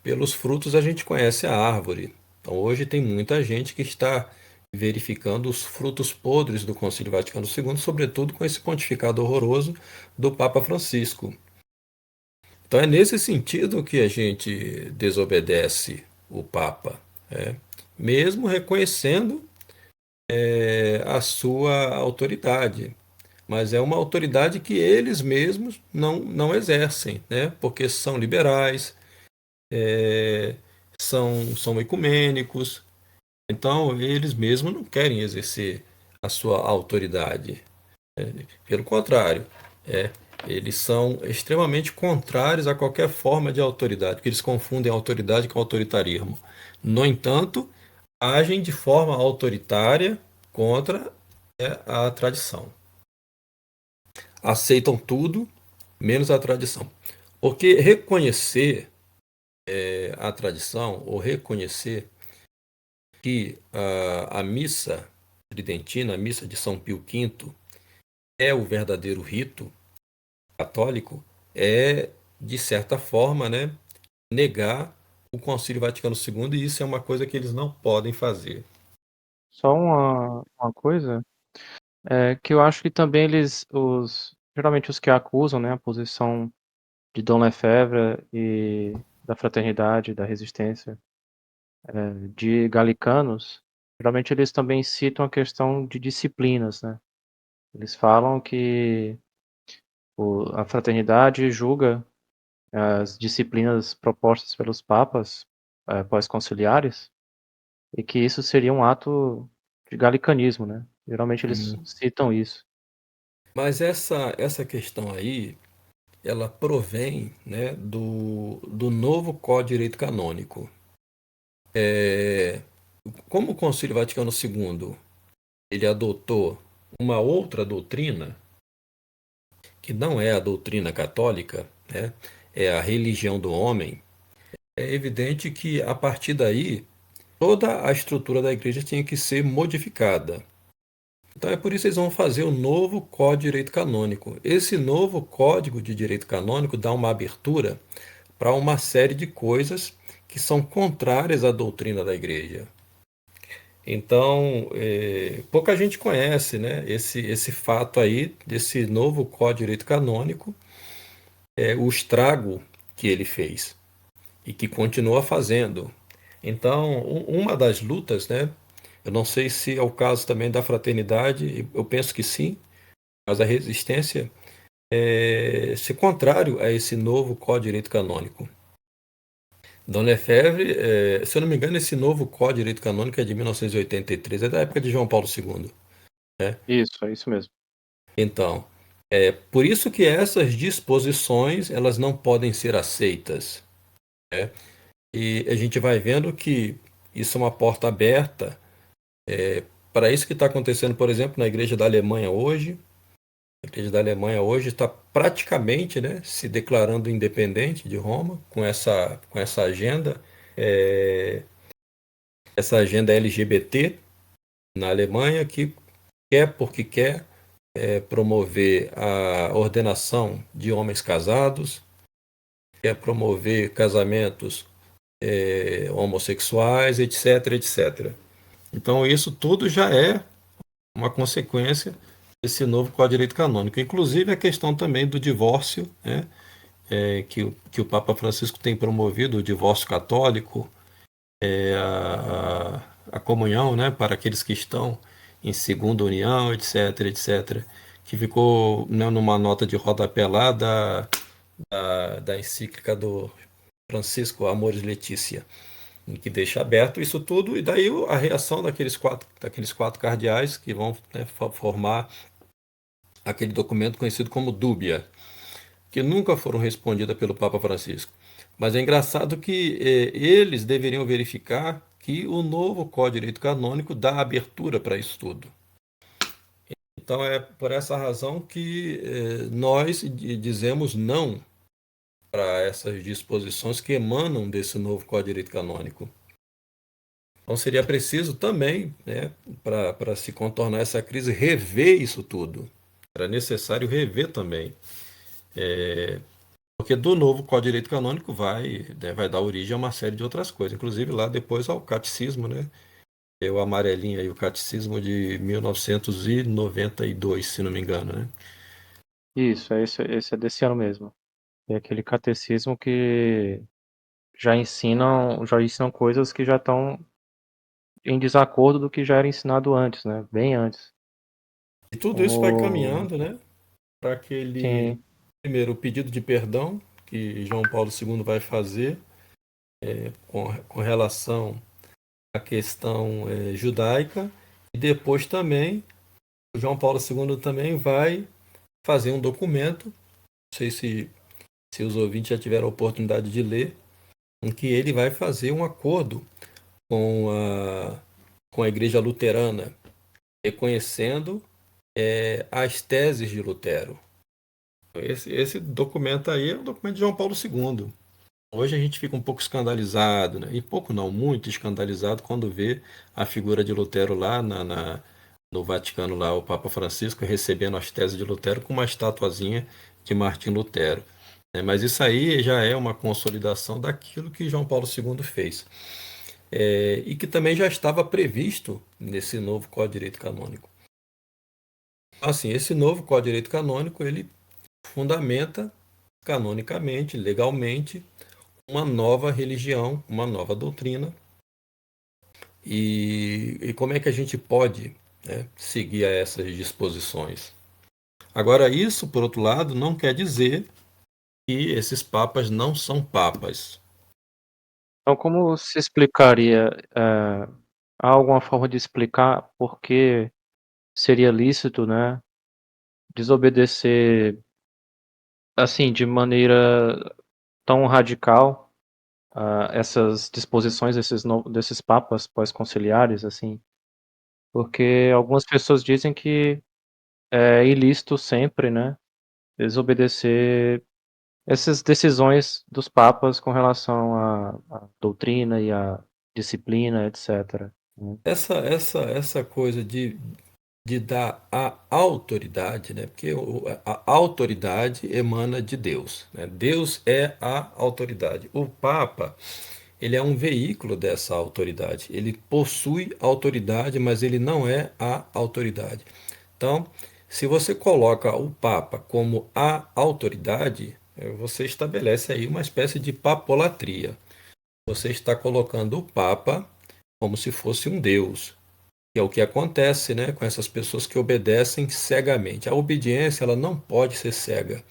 pelos frutos, a gente conhece a árvore. Então, hoje tem muita gente que está verificando os frutos podres do Concílio Vaticano II, sobretudo com esse pontificado horroroso do Papa Francisco. Então, é nesse sentido que a gente desobedece o Papa, mesmo reconhecendo a sua autoridade. Mas é uma autoridade que eles mesmos não exercem, né? Porque são liberais, é, são ecumênicos, então eles mesmos não querem exercer a sua autoridade. Pelo contrário, é, eles são extremamente contrários a qualquer forma de autoridade, porque eles confundem autoridade com autoritarismo. No entanto, agem de forma autoritária contra a tradição. Aceitam tudo, menos a tradição. Porque reconhecer a tradição, ou reconhecer que a missa tridentina, a missa de São Pio V, é o verdadeiro rito católico, é, de certa forma, né, negar o Concílio Vaticano II, e isso é uma coisa que eles não podem fazer. Só uma coisa, que eu acho que também geralmente os que acusam, né, a posição de Dom Lefebvre e da fraternidade, da resistência, de galicanos, geralmente eles também citam a questão de disciplinas, né? Eles falam que a fraternidade julga as disciplinas propostas pelos papas pós-conciliares, e que isso seria um ato de galicanismo, né? Geralmente eles Hum. citam isso. Mas essa questão aí, ela provém, né, do novo Código de Direito Canônico. É, como o Concílio Vaticano II ele adotou uma outra doutrina, que não é a doutrina católica, né, é a religião do homem, é evidente que a partir daí toda a estrutura da igreja tinha que ser modificada. Então é por isso que eles vão fazer o novo Código de Direito Canônico. Esse novo Código de Direito Canônico dá uma abertura para uma série de coisas que são contrárias à doutrina da igreja. Então, pouca gente conhece, né, esse fato aí, desse novo Código de Direito Canônico, o estrago que ele fez e que continua fazendo. Então, uma das lutas, né, eu não sei se é o caso também da fraternidade, eu penso que sim, mas a resistência é ser contrário a esse novo Código de Direito Canônico. Dom Lefebvre, se eu não me engano, esse novo Código de Direito Canônico é de 1983, é da época de João Paulo II, né? Isso, é isso mesmo. Então, por isso que essas disposições elas não podem ser aceitas, né? E a gente vai vendo que isso é uma porta aberta para isso que está acontecendo, por exemplo, na Igreja da Alemanha hoje. A Igreja da Alemanha hoje está praticamente, né, se declarando independente de Roma com essa agenda, é, essa agenda LGBT na Alemanha que quer porque quer promover a ordenação de homens casados, quer promover casamentos homossexuais, etc, etc. Então isso tudo já é uma consequência desse novo Código de Direito Canônico. Inclusive a questão também do divórcio, né, que o Papa Francisco tem promovido, o divórcio católico, a comunhão, né, para aqueles que estão em segunda união, etc, etc, que ficou, né, numa nota de rodapé lá da encíclica do Francisco Amoris Laetitia, em que deixa aberto isso tudo, e daí a reação daqueles quatro cardeais que vão, né, formar aquele documento conhecido como Dúbia, que nunca foram respondidas pelo Papa Francisco. Mas é engraçado que eles deveriam verificar que o novo Código de Direito Canônico dá abertura para isso tudo. Então é por essa razão que nós dizemos não para essas disposições que emanam desse novo Código de Direito Canônico. Então seria preciso também, né, para se contornar essa crise, rever isso tudo. Era necessário rever também. Porque do novo Código de Direito Canônico vai dar origem a uma série de outras coisas, inclusive lá depois ao catecismo, né? É o amarelinho aí, o catecismo de 1992, se não me engano, né? Isso, esse é desse ano mesmo. É aquele catecismo que já ensinam coisas que já estão em desacordo do que já era ensinado antes, né? Bem antes. E tudo isso vai Como, caminhando, né, para aquele, sim, primeiro, o pedido de perdão que João Paulo II vai fazer com relação à questão judaica, e depois também o João Paulo II também vai fazer um documento, não sei se os ouvintes já tiveram a oportunidade de ler, em que ele vai fazer um acordo com com a Igreja Luterana, reconhecendo as teses de Lutero. Esse documento aí é um documento de João Paulo II. Hoje a gente fica um pouco escandalizado, né? E pouco não, muito escandalizado quando vê a figura de Lutero lá no Vaticano, lá o Papa Francisco recebendo as teses de Lutero com uma estatuazinha de Martim Lutero. Mas isso aí já é uma consolidação daquilo que João Paulo II fez. E que também já estava previsto nesse novo Código de Direito Canônico. Assim, esse novo Código de Direito Canônico, ele fundamenta canonicamente, legalmente, uma nova religião, uma nova doutrina. E como é que a gente pode, né, seguir a essas disposições? Agora, isso, por outro lado, não quer dizer e esses papas não são papas. Então como se explicaria, há alguma forma de explicar por que seria lícito, né, desobedecer, assim, de maneira tão radical, essas disposições desses papas pós-conciliares, assim? Porque algumas pessoas dizem que é ilícito sempre, né, desobedecer essas decisões dos papas com relação à doutrina e à disciplina, etc, né. Essa coisa de dar a autoridade, né? Porque a autoridade emana de Deus, né? Deus é a autoridade. O Papa, ele é um veículo dessa autoridade. Ele possui autoridade, mas ele não é a autoridade. Então, se você coloca o Papa como a autoridade, você estabelece aí uma espécie de papolatria. Você está colocando o Papa como se fosse um Deus, que é o que acontece, né, com essas pessoas que obedecem cegamente. A obediência, ela não pode ser cega.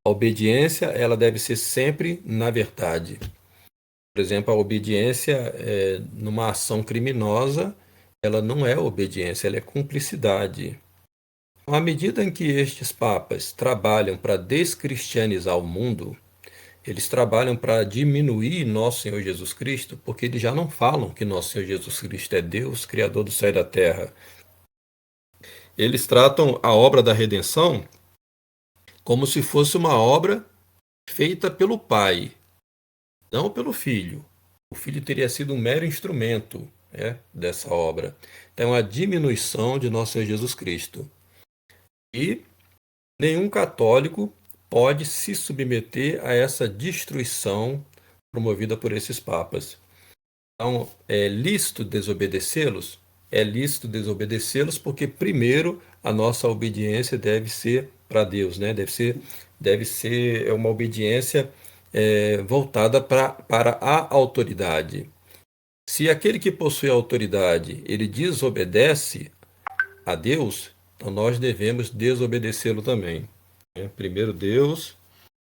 A obediência, ela deve ser sempre na verdade. Por exemplo, a obediência numa ação criminosa, ela não é obediência, ela é cumplicidade. À medida em que estes papas trabalham para descristianizar o mundo, eles trabalham para diminuir nosso Senhor Jesus Cristo, porque eles já não falam que nosso Senhor Jesus Cristo é Deus, Criador do céu e da terra. Eles tratam a obra da redenção como se fosse uma obra feita pelo Pai, não pelo Filho. O Filho teria sido um mero instrumento, dessa obra. Então, a diminuição de nosso Senhor Jesus Cristo. E nenhum católico pode se submeter a essa destruição promovida por esses papas. Então, é lícito desobedecê-los? É lícito desobedecê-los porque, primeiro, a nossa obediência deve ser para Deus, né? Deve ser uma obediência voltada para a autoridade. Se aquele que possui a autoridade, ele desobedece a Deus, então nós devemos desobedecê-lo também, né? Primeiro Deus.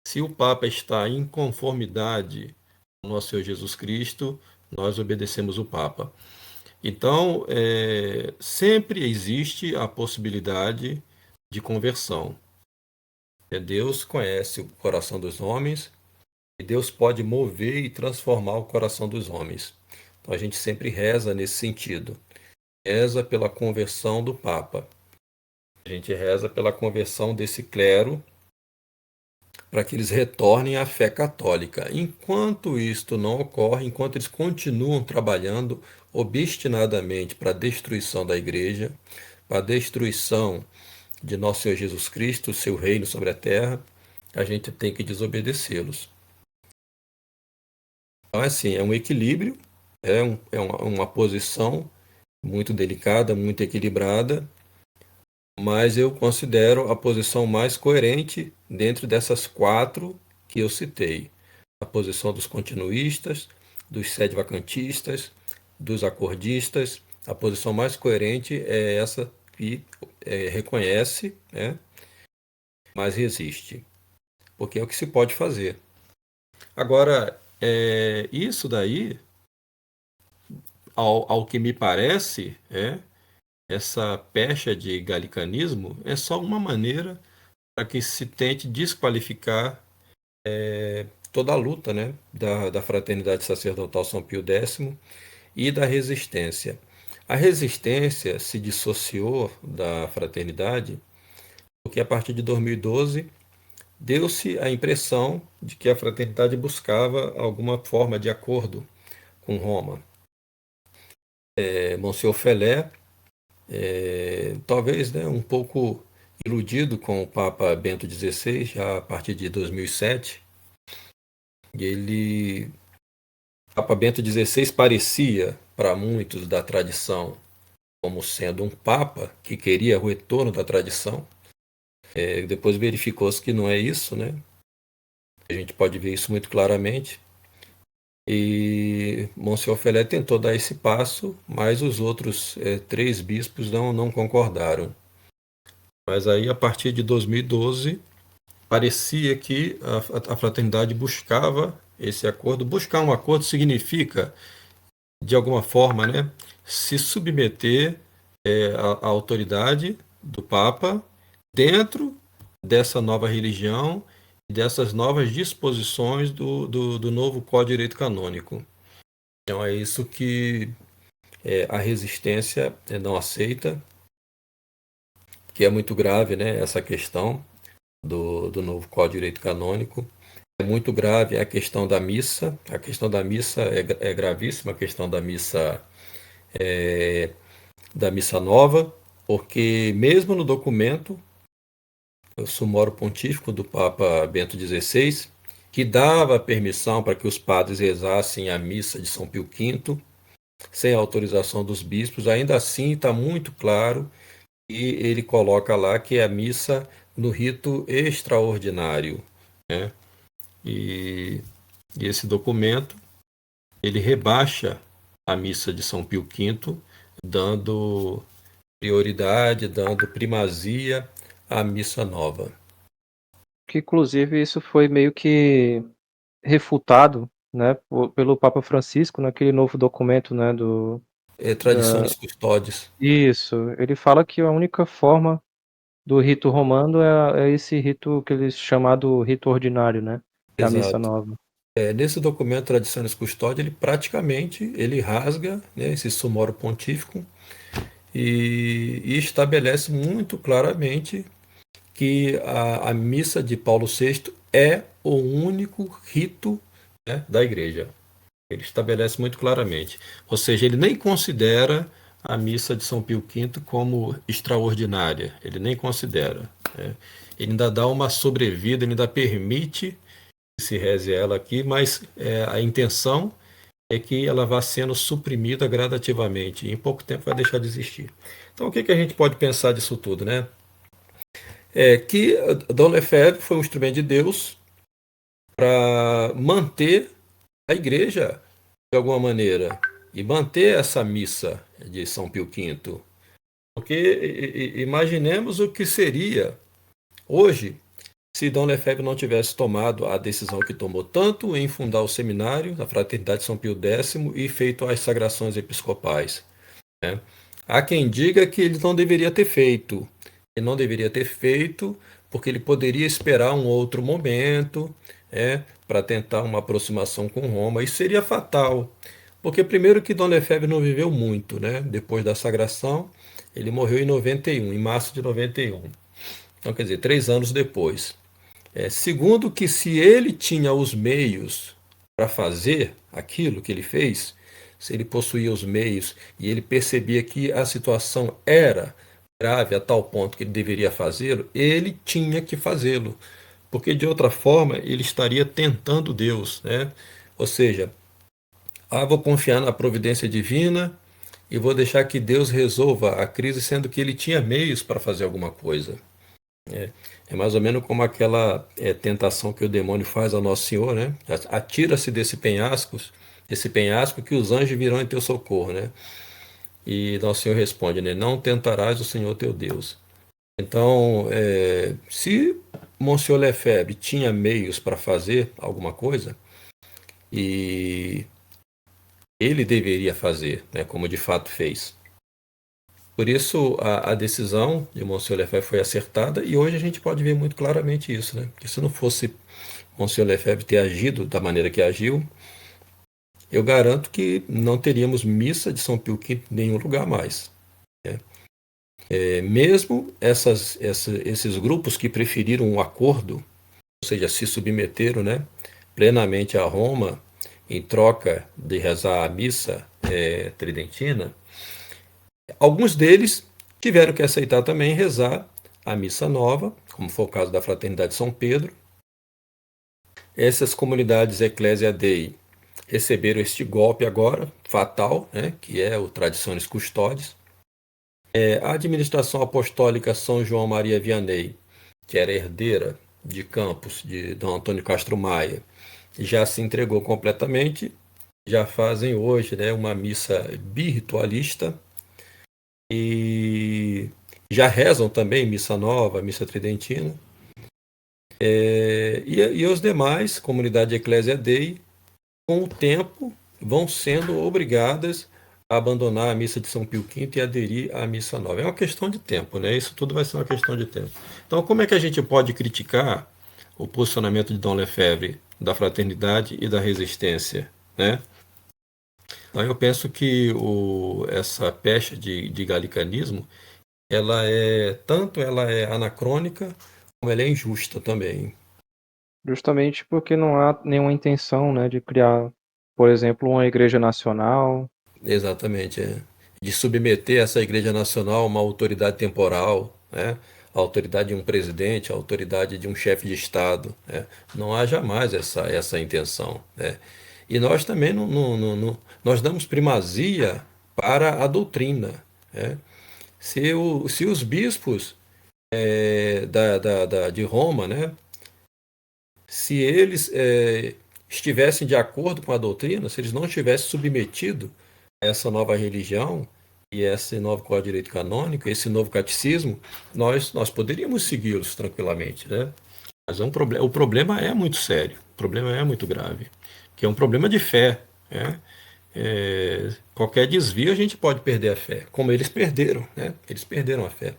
Se o Papa está em conformidade com nosso Senhor Jesus Cristo, nós obedecemos o Papa. Então, sempre existe a possibilidade de conversão. Deus conhece o coração dos homens e Deus pode mover e transformar o coração dos homens. Então, a gente sempre reza nesse sentido. Reza pela conversão do Papa. A gente reza pela conversão desse clero para que eles retornem à fé católica. Enquanto isto não ocorre, enquanto eles continuam trabalhando obstinadamente para a destruição da igreja, para a destruição de nosso Senhor Jesus Cristo, seu reino sobre a terra, a gente tem que desobedecê-los. Então, assim, é um equilíbrio, uma posição muito delicada, muito equilibrada, mas eu considero a posição mais coerente dentro dessas quatro que eu citei. A posição dos continuistas, dos sede-vacantistas, dos acordistas. A posição mais coerente é essa que reconhece, né, mas resiste, porque é o que se pode fazer. Agora, isso daí, ao que me parece, essa pecha de galicanismo é só uma maneira para que se tente desqualificar toda a luta, né, da Fraternidade Sacerdotal São Pio X e da resistência. A resistência se dissociou da fraternidade porque a partir de 2012 deu-se a impressão de que a fraternidade buscava alguma forma de acordo com Roma. Monsieur Felé, talvez, né, um pouco iludido com o Papa Bento XVI, já a partir de 2007, ele, o Papa Bento XVI parecia, para muitos da tradição, como sendo um Papa que queria o retorno da tradição. Depois verificou-se que não é isso, né? A gente pode ver isso muito claramente. E Monsieur Felé tentou dar esse passo, mas os outros três bispos não concordaram. Mas aí, a partir de 2012, parecia que a fraternidade buscava esse acordo. Buscar um acordo significa, de alguma forma, né, se submeter à autoridade do Papa dentro dessa nova religião e dessas novas disposições do novo Código de Direito Canônico. Então é isso que a resistência não aceita, que é muito grave, né, essa questão do novo Código de Direito Canônico. É muito grave a questão da missa. A questão da missa é gravíssima, a questão da missa nova, porque mesmo no documento, o Sumoro Pontífico do Papa Bento XVI, que dava permissão para que os padres rezassem a missa de São Pio V, sem autorização dos bispos, ainda assim está muito claro e ele coloca lá que é a missa no rito extraordinário, né? E, e esse documento ele rebaixa a missa de São Pio V, dando prioridade, dando primazia à missa nova. Que inclusive isso foi meio que refutado, né, pelo Papa Francisco naquele novo documento, né, do da Tradições custódias. isso, ele fala que a única forma do rito romano é esse rito que eles chamado rito ordinário, né, que é a missa Exato. nova. Nesse documento Tradições Custódia, ele praticamente ele rasga, né, esse Sumoro Pontífico e estabelece muito claramente que a missa de Paulo VI é o único rito, né, da Igreja. Ele estabelece muito claramente. Ou seja, ele nem considera a missa de São Pio V como extraordinária. Ele nem considera, né? Ele ainda dá uma sobrevida, ele ainda permite que se reze ela aqui, mas a intenção é que ela vá sendo suprimida gradativamente. E em pouco tempo vai deixar de existir. Então, o que a gente pode pensar disso tudo, né? É que Dom Lefebvre foi um instrumento de Deus para manter a igreja de alguma maneira e manter essa missa de São Pio V. Porque imaginemos o que seria hoje se Dom Lefebvre não tivesse tomado a decisão que tomou, tanto em fundar o seminário da Fraternidade São Pio X e feito as sagrações episcopais, né? Há quem diga que ele não deveria ter feito. Ele não deveria ter feito porque ele poderia esperar um outro momento, para tentar uma aproximação com Roma. Isso seria fatal, porque primeiro que Dom Lefebvre não viveu muito, né? Depois da sagração, ele morreu em 91, em março de 91. Então, quer dizer, 3 anos depois. Segundo que se ele tinha os meios para fazer aquilo que ele fez, se ele possuía os meios e ele percebia que a situação era grave a tal ponto que ele deveria fazê-lo, ele tinha que fazê-lo, porque de outra forma ele estaria tentando Deus, né? Ou seja, vou confiar na providência divina e vou deixar que Deus resolva a crise, sendo que ele tinha meios para fazer alguma coisa. É mais ou menos como aquela tentação que o demônio faz ao Nosso Senhor, né? Atira-se desse penhasco que os anjos virão em teu socorro, né? E Nosso Senhor responde, né? Não tentarás o Senhor teu Deus. Então, se Monsieur Lefebvre tinha meios para fazer alguma coisa, e ele deveria fazer, né? Como de fato fez. Por isso, a decisão de Monsieur Lefebvre foi acertada e hoje a gente pode ver muito claramente isso, né? Porque se não fosse Monsieur Lefebvre ter agido da maneira que agiu, eu garanto que não teríamos missa de São Pio V em nenhum lugar mais, né? Mesmo esses grupos que preferiram um acordo, ou seja, se submeteram, né, plenamente a Roma em troca de rezar a missa tridentina, alguns deles tiveram que aceitar também rezar a missa nova, como foi o caso da Fraternidade São Pedro. Essas comunidades Ecclesia Dei receberam este golpe agora, fatal, né, que é o Tradições Custódias. A administração apostólica São João Maria Vianney, que era herdeira de Campos, de Dom Antônio Castro Maia, já se entregou completamente, já fazem hoje, né, uma missa birritualista e já rezam também missa nova, missa tridentina. E os demais, comunidade Ecclesia Dei, com o tempo, vão sendo obrigadas a abandonar a missa de São Pio V e aderir à missa nova. É uma questão de tempo, né? Isso tudo vai ser uma questão de tempo. Então, como é que a gente pode criticar o posicionamento de Dom Lefebvre da fraternidade e da resistência, né? Então, eu penso que essa pecha de galicanismo, ela é anacrônica, como ela é injusta também. Justamente porque não há nenhuma intenção, né, de criar, por exemplo, uma igreja nacional. Exatamente, é. De submeter essa Igreja Nacional a uma autoridade temporal, né? A autoridade de um presidente, a autoridade de um chefe de Estado, né? Não há jamais essa intenção, né? E nós também nós damos primazia para a doutrina, né? Se os bispos de Roma, né? Se eles estivessem de acordo com a doutrina, se eles não tivessem submetido a essa nova religião e esse novo Código de Direito Canônico, esse novo catecismo, nós poderíamos segui-los tranquilamente, né? Mas o problema é muito sério, o problema é muito grave, que é um problema de fé, né? Qualquer desvio a gente pode perder a fé, como eles perderam, né? Eles perderam a fé.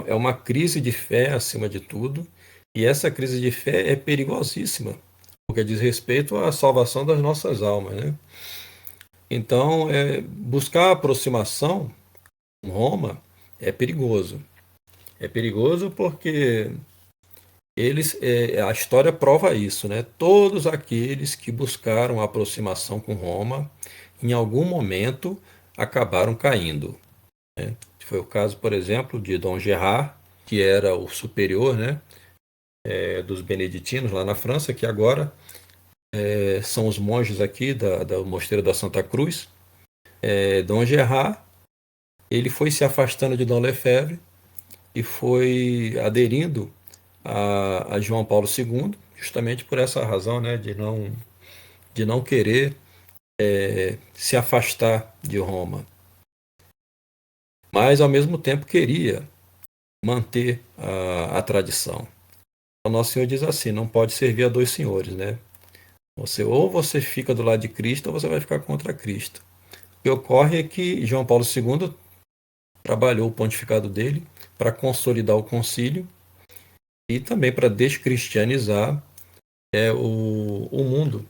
É uma crise de fé acima de tudo, e essa crise de fé é perigosíssima, porque diz respeito à salvação das nossas almas, né? Então, buscar aproximação com Roma é perigoso. É perigoso porque a história prova isso, né? Todos aqueles que buscaram aproximação com Roma, em algum momento, acabaram caindo. Foi o caso, por exemplo, de Dom Gerard, que era o superior, né, dos beneditinos lá na França, que agora são os monges aqui do Mosteiro da Santa Cruz. Dom Gerard, ele foi se afastando de Dom Lefebvre e foi aderindo a João Paulo II, justamente por essa razão, né, de não querer se afastar de Roma, mas ao mesmo tempo queria manter a tradição. O Nosso Senhor diz assim: não pode servir a dois senhores, né? Ou você fica do lado de Cristo ou você vai ficar contra Cristo. O que ocorre é que João Paulo II trabalhou o pontificado dele para consolidar o concílio e também para descristianizar o mundo.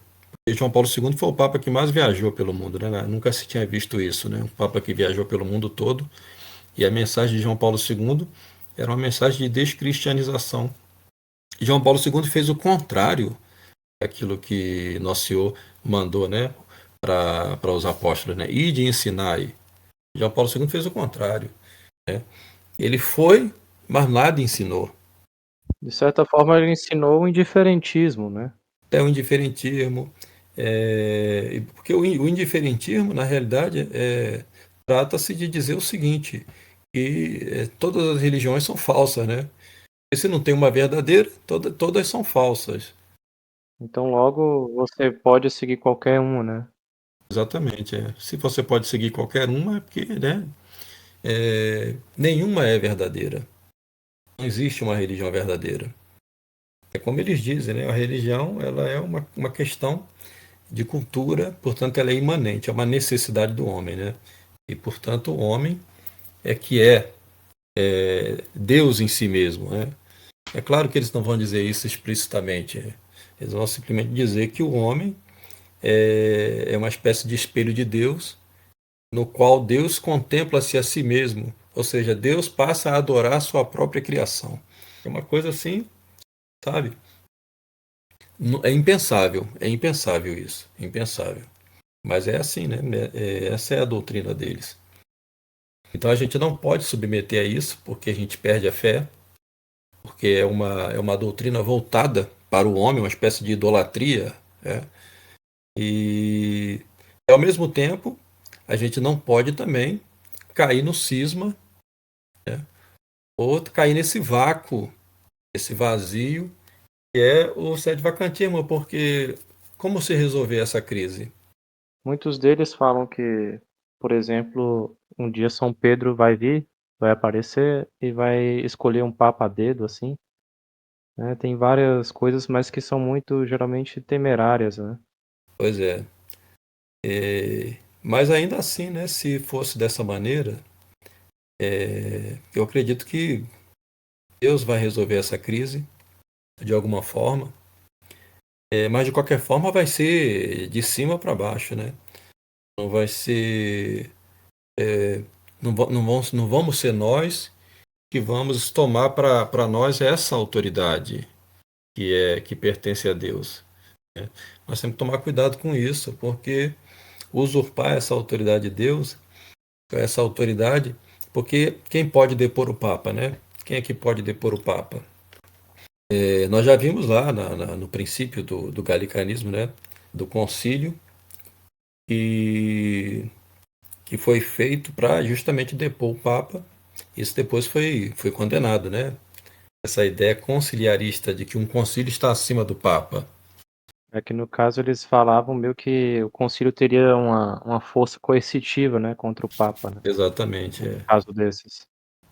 E João Paulo II foi o Papa que mais viajou pelo mundo, né? Nunca se tinha visto isso, né? Um Papa que viajou pelo mundo todo. E a mensagem de João Paulo II era uma mensagem de descristianização. João Paulo II fez o contrário daquilo que Nosso Senhor mandou, né? Para os apóstolos, né? E de ensinar. João Paulo II fez o contrário, né? Ele foi, mas nada ensinou. De certa forma, ele ensinou o indiferentismo, né? É o indiferentismo. Porque o indiferentismo, na realidade, trata-se de dizer o seguinte, que todas as religiões são falsas, né? E se não tem uma verdadeira, todas são falsas. Então, logo, você pode seguir qualquer uma, né? Exatamente. Se você pode seguir qualquer uma, é porque, né, nenhuma é verdadeira. Não existe uma religião verdadeira. É como eles dizem, né? A religião ela é uma questão de cultura, portanto, ela é imanente, é uma necessidade do homem, né? E, portanto, o homem é que Deus em si mesmo, né? É claro que eles não vão dizer isso explicitamente. Eles vão simplesmente dizer que o homem é uma espécie de espelho de Deus, no qual Deus contempla-se a si mesmo, ou seja, Deus passa a adorar a sua própria criação. É uma coisa assim, sabe? É impensável isso, é impensável. Mas é assim, né? Essa é a doutrina deles. Então a gente não pode submeter a isso, porque a gente perde a fé, porque é uma doutrina voltada para o homem, uma espécie de idolatria, né? E ao mesmo tempo, a gente não pode também cair no cisma, né? Ou cair nesse vácuo, esse vazio, que é o sede vacantismo, porque como se resolver essa crise? Muitos deles falam que, por exemplo, um dia São Pedro vai vir, vai aparecer e vai escolher um papa a dedo, assim. né? Tem várias coisas, mas que são muito, geralmente, temerárias, né? Pois é. Mas ainda assim, né, se fosse dessa maneira, eu acredito que Deus vai resolver essa crise de alguma forma. Mas de qualquer forma vai ser de cima para baixo, né? Não vai ser, não vamos ser nós que vamos tomar para nós essa autoridade que pertence a Deus. Nós temos que tomar cuidado com isso, porque usurpar essa autoridade de Deus, essa autoridade, porque quem pode depor o Papa, né? Quem é que pode depor o Papa? Nós já vimos lá no princípio do galicanismo, né? Do concílio, e que foi feito para justamente depor o Papa. Isso depois foi condenado, né? Essa ideia conciliarista de que um concílio está acima do Papa. É que no caso eles falavam meio que o concílio teria uma força coercitiva, né, contra o Papa, né, Exatamente, num é. caso desses.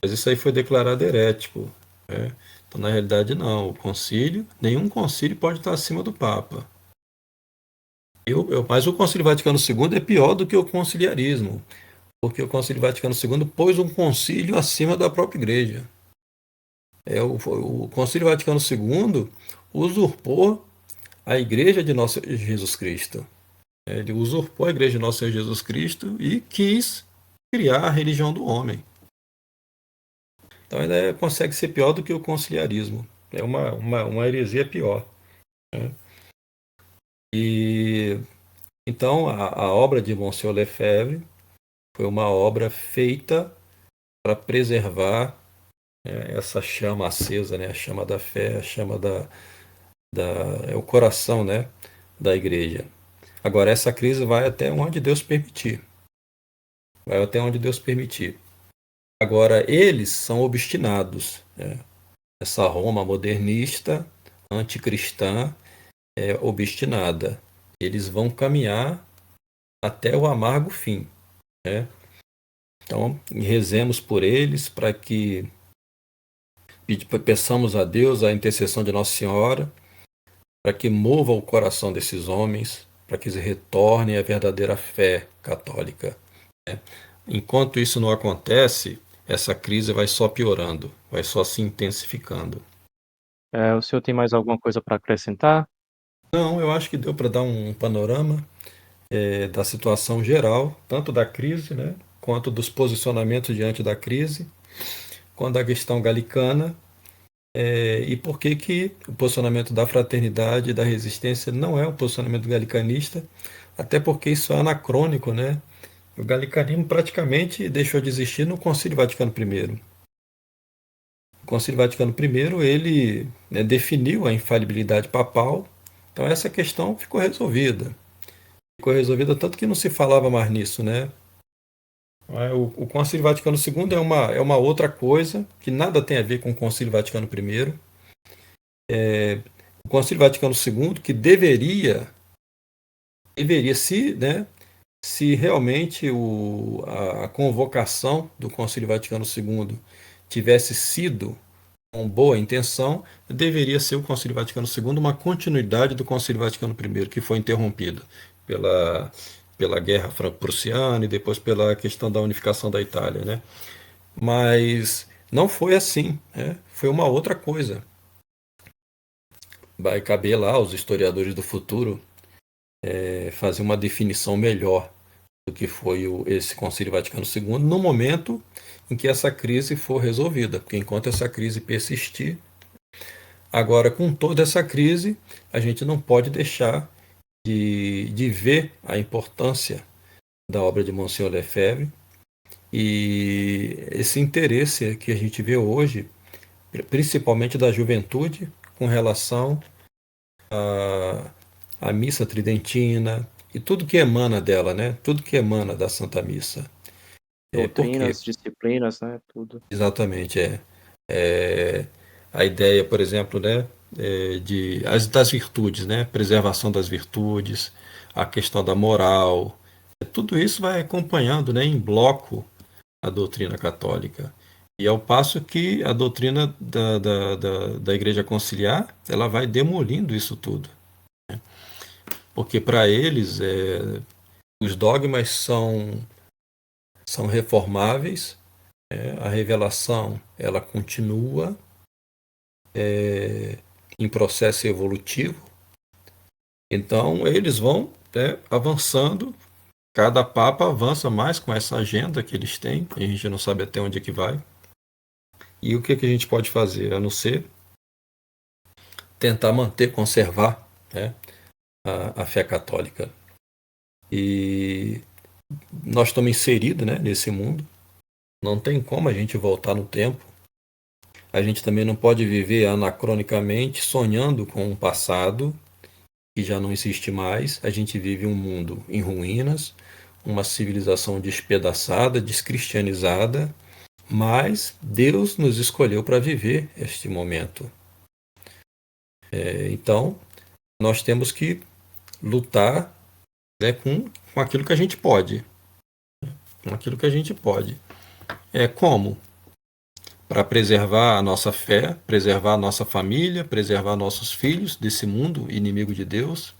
Mas isso aí foi declarado herético, né? Então, na realidade, não. O concílio, nenhum concílio pode estar acima do Papa. Mas o Concílio Vaticano II é pior do que o conciliarismo, porque o Concílio Vaticano II pôs um concílio acima da própria igreja. O Concílio Vaticano II usurpou a igreja de nosso Jesus Cristo. Ele usurpou a igreja de nosso Senhor Jesus Cristo e quis criar a religião do homem. Então ainda consegue ser pior do que o conciliarismo. É uma heresia pior, né? E então a obra de Monsieur Lefebvre foi uma obra feita para preservar essa chama acesa, né? A chama da fé, a chama é o coração, né? Da igreja. Agora essa crise vai até onde Deus permitir. Vai até onde Deus permitir. Agora eles são obstinados, né? Essa Roma modernista, anticristã, é obstinada. Eles vão caminhar até o amargo fim, né? Então, rezemos por eles para que peçamos a Deus a intercessão de Nossa Senhora, para que mova o coração desses homens, para que eles retornem à verdadeira fé católica, né? Enquanto isso não acontece, essa crise vai só piorando, vai só se intensificando. O senhor tem mais alguma coisa para acrescentar? Não, eu acho que deu para dar um panorama da situação geral, tanto da crise, né, quanto dos posicionamentos diante da crise, quanto da questão galicana, e por que que o posicionamento da fraternidade e da resistência não é um posicionamento galicanista, até porque isso é anacrônico, né? O galicanismo praticamente deixou de existir no Concílio Vaticano I. O Concílio Vaticano I, ele, né, definiu a infalibilidade papal, então essa questão ficou resolvida. Ficou resolvida tanto que não se falava mais nisso, né? O Concílio Vaticano II é uma outra coisa, que nada tem a ver com o Concílio Vaticano I. O Concílio Vaticano II, que deveria se realmente a convocação do Concílio Vaticano II tivesse sido com boa intenção, deveria ser o Concílio Vaticano II uma continuidade do Concílio Vaticano I, que foi interrompido pela, pela Guerra Franco-Prussiana e depois pela questão da unificação da Itália, né? Mas não foi assim, né? Foi uma outra coisa. Vai caber lá aos historiadores do futuro fazer uma definição melhor do que foi esse Concílio Vaticano II no momento em que essa crise for resolvida, porque enquanto essa crise persistir, agora com toda essa crise, a gente não pode deixar de ver a importância da obra de Monsieur Lefebvre e esse interesse que a gente vê hoje, principalmente da juventude, com relação à missa tridentina e tudo que emana dela, né? Tudo que emana da Santa Missa. Por quê? Doutrinas, disciplinas, né, tudo. Exatamente, é a ideia, por exemplo, né, das virtudes, né, preservação das virtudes, a questão da moral, tudo isso vai acompanhando, né, em bloco a doutrina católica. E ao passo que a doutrina da Igreja Conciliar, ela vai demolindo isso tudo. Porque para eles, os dogmas são reformáveis, a revelação ela continua em processo evolutivo. Então eles vão, avançando, cada papa avança mais com essa agenda que eles têm, a gente não sabe até onde é que vai. E o que, que a gente pode fazer, a não ser tentar manter, conservar, né, a fé católica. E nós estamos inseridos, né, nesse mundo, não tem como a gente voltar no tempo. A gente também não pode viver anacronicamente sonhando com um passado que já não existe mais. A gente vive um mundo em ruínas, uma civilização despedaçada, descristianizada, mas Deus nos escolheu para viver este momento. Então, nós temos que lutar, né, com aquilo que a gente pode. Com aquilo que a gente pode. Como? Para preservar a nossa fé, preservar a nossa família, preservar nossos filhos desse mundo inimigo de Deus,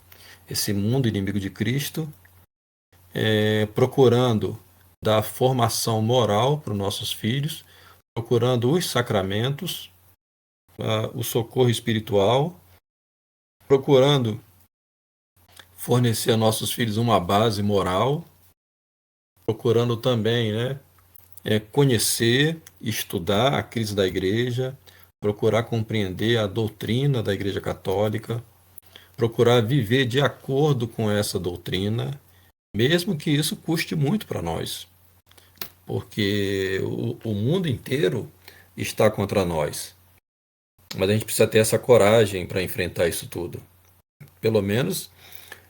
esse mundo inimigo de Cristo, procurando dar formação moral para os nossos filhos, procurando os sacramentos, o socorro espiritual, procurando fornecer a nossos filhos uma base moral, procurando também, né, conhecer, estudar a crise da igreja, procurar compreender a doutrina da Igreja Católica, procurar viver de acordo com essa doutrina, mesmo que isso custe muito para nós, porque o mundo inteiro está contra nós. Mas a gente precisa ter essa coragem para enfrentar isso tudo. Pelo menos,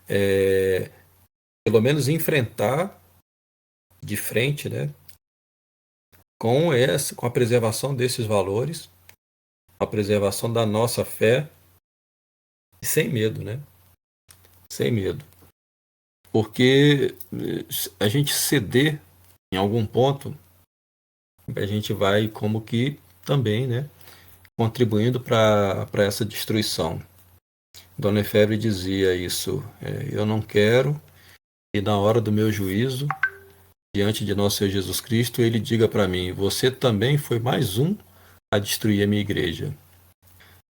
é, pelo menos enfrentar de frente, né, com a preservação desses valores, a preservação da nossa fé, e sem medo, né? Sem medo. Porque a gente ceder em algum ponto, a gente vai como que também, né, contribuindo para essa destruição. Dona Efébre dizia isso: eu não quero que na hora do meu juízo, diante de nosso Senhor Jesus Cristo, ele diga para mim: você também foi mais um a destruir a minha igreja.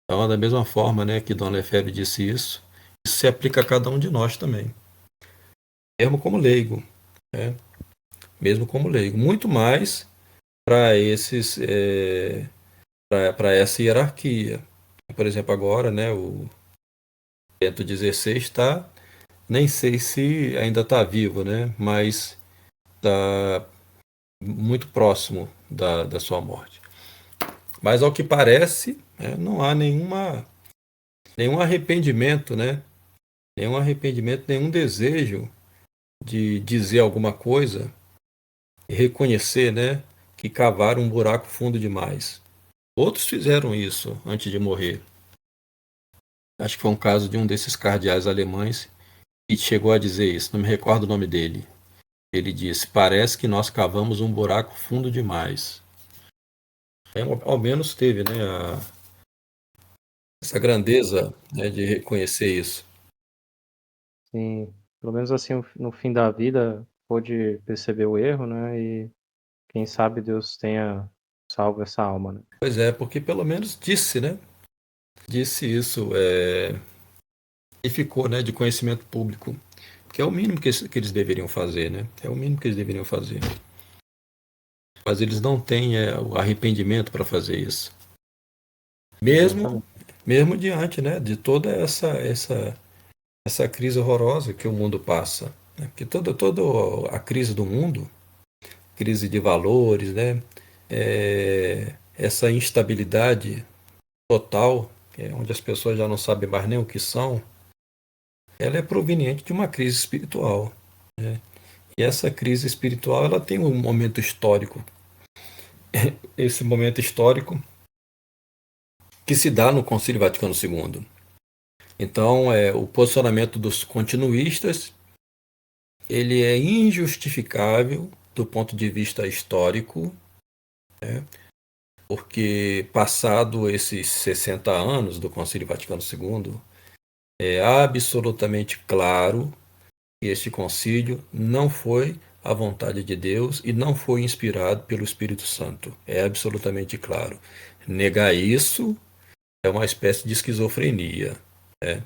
Então, da mesma forma, né, que Dona Efébre disse isso se aplica a cada um de nós também, mesmo como leigo, né? Mesmo como leigo, muito mais para esses, para essa hierarquia. Por exemplo, agora, né, o Bento XVI está, nem sei se ainda está vivo, né, mas está muito próximo da sua morte. Mas ao que parece, né, não há nenhum arrependimento, né, nenhum arrependimento, nenhum desejo de dizer alguma coisa e reconhecer, né, que cavaram um buraco fundo demais. Outros fizeram isso antes de morrer. Acho que foi um caso de um desses cardeais alemães que chegou a dizer isso, não me recordo o nome dele. Ele disse: parece que nós cavamos um buraco fundo demais. Ao menos teve, né, essa grandeza, né, de reconhecer isso. Sim, pelo menos assim, no fim da vida, pôde perceber o erro, né? E quem sabe Deus tenha salvo essa alma, né? Pois é, porque pelo menos disse, né? Disse isso, e ficou, né, de conhecimento público. Que é o mínimo que eles deveriam fazer, né? É o mínimo que eles deveriam fazer. Mas eles não têm o arrependimento para fazer isso. Mesmo, Exatamente. mesmo diante, né, de toda essa crise horrorosa que o mundo passa. Né? Porque toda a crise do mundo, crise de valores, né, essa instabilidade total, onde as pessoas já não sabem mais nem o que são, ela é proveniente de uma crise espiritual. Né? E essa crise espiritual ela tem um momento histórico. Esse momento histórico que se dá no Concílio Vaticano II. Então, o posicionamento dos continuistas ele é injustificável do ponto de vista histórico, né? porque passado esses 60 anos do Concílio Vaticano II, é absolutamente claro que este concílio não foi a vontade de Deus e não foi inspirado pelo Espírito Santo. É absolutamente claro. Negar isso é uma espécie de esquizofrenia, né?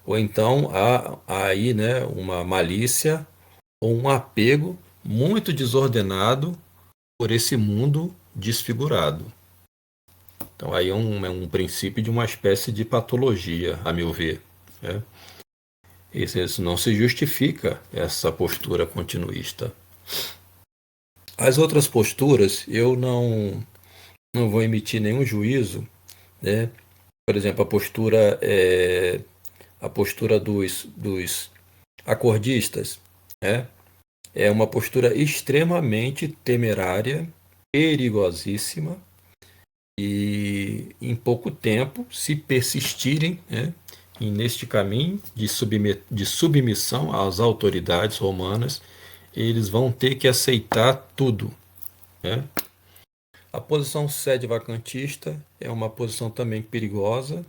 Ou então há aí, né, uma malícia ou um apego muito desordenado por esse mundo desfigurado. Então aí é um princípio de uma espécie de patologia, a meu ver, né? Isso não se justifica essa postura continuista. As outras posturas, eu não vou emitir nenhum juízo, né? Por exemplo, a postura dos acordistas, né? É uma postura extremamente temerária, perigosíssima, e em pouco tempo, se persistirem, né, neste caminho de submissão às autoridades romanas, eles vão ter que aceitar tudo, né? A posição sede-vacantista é uma posição também perigosa,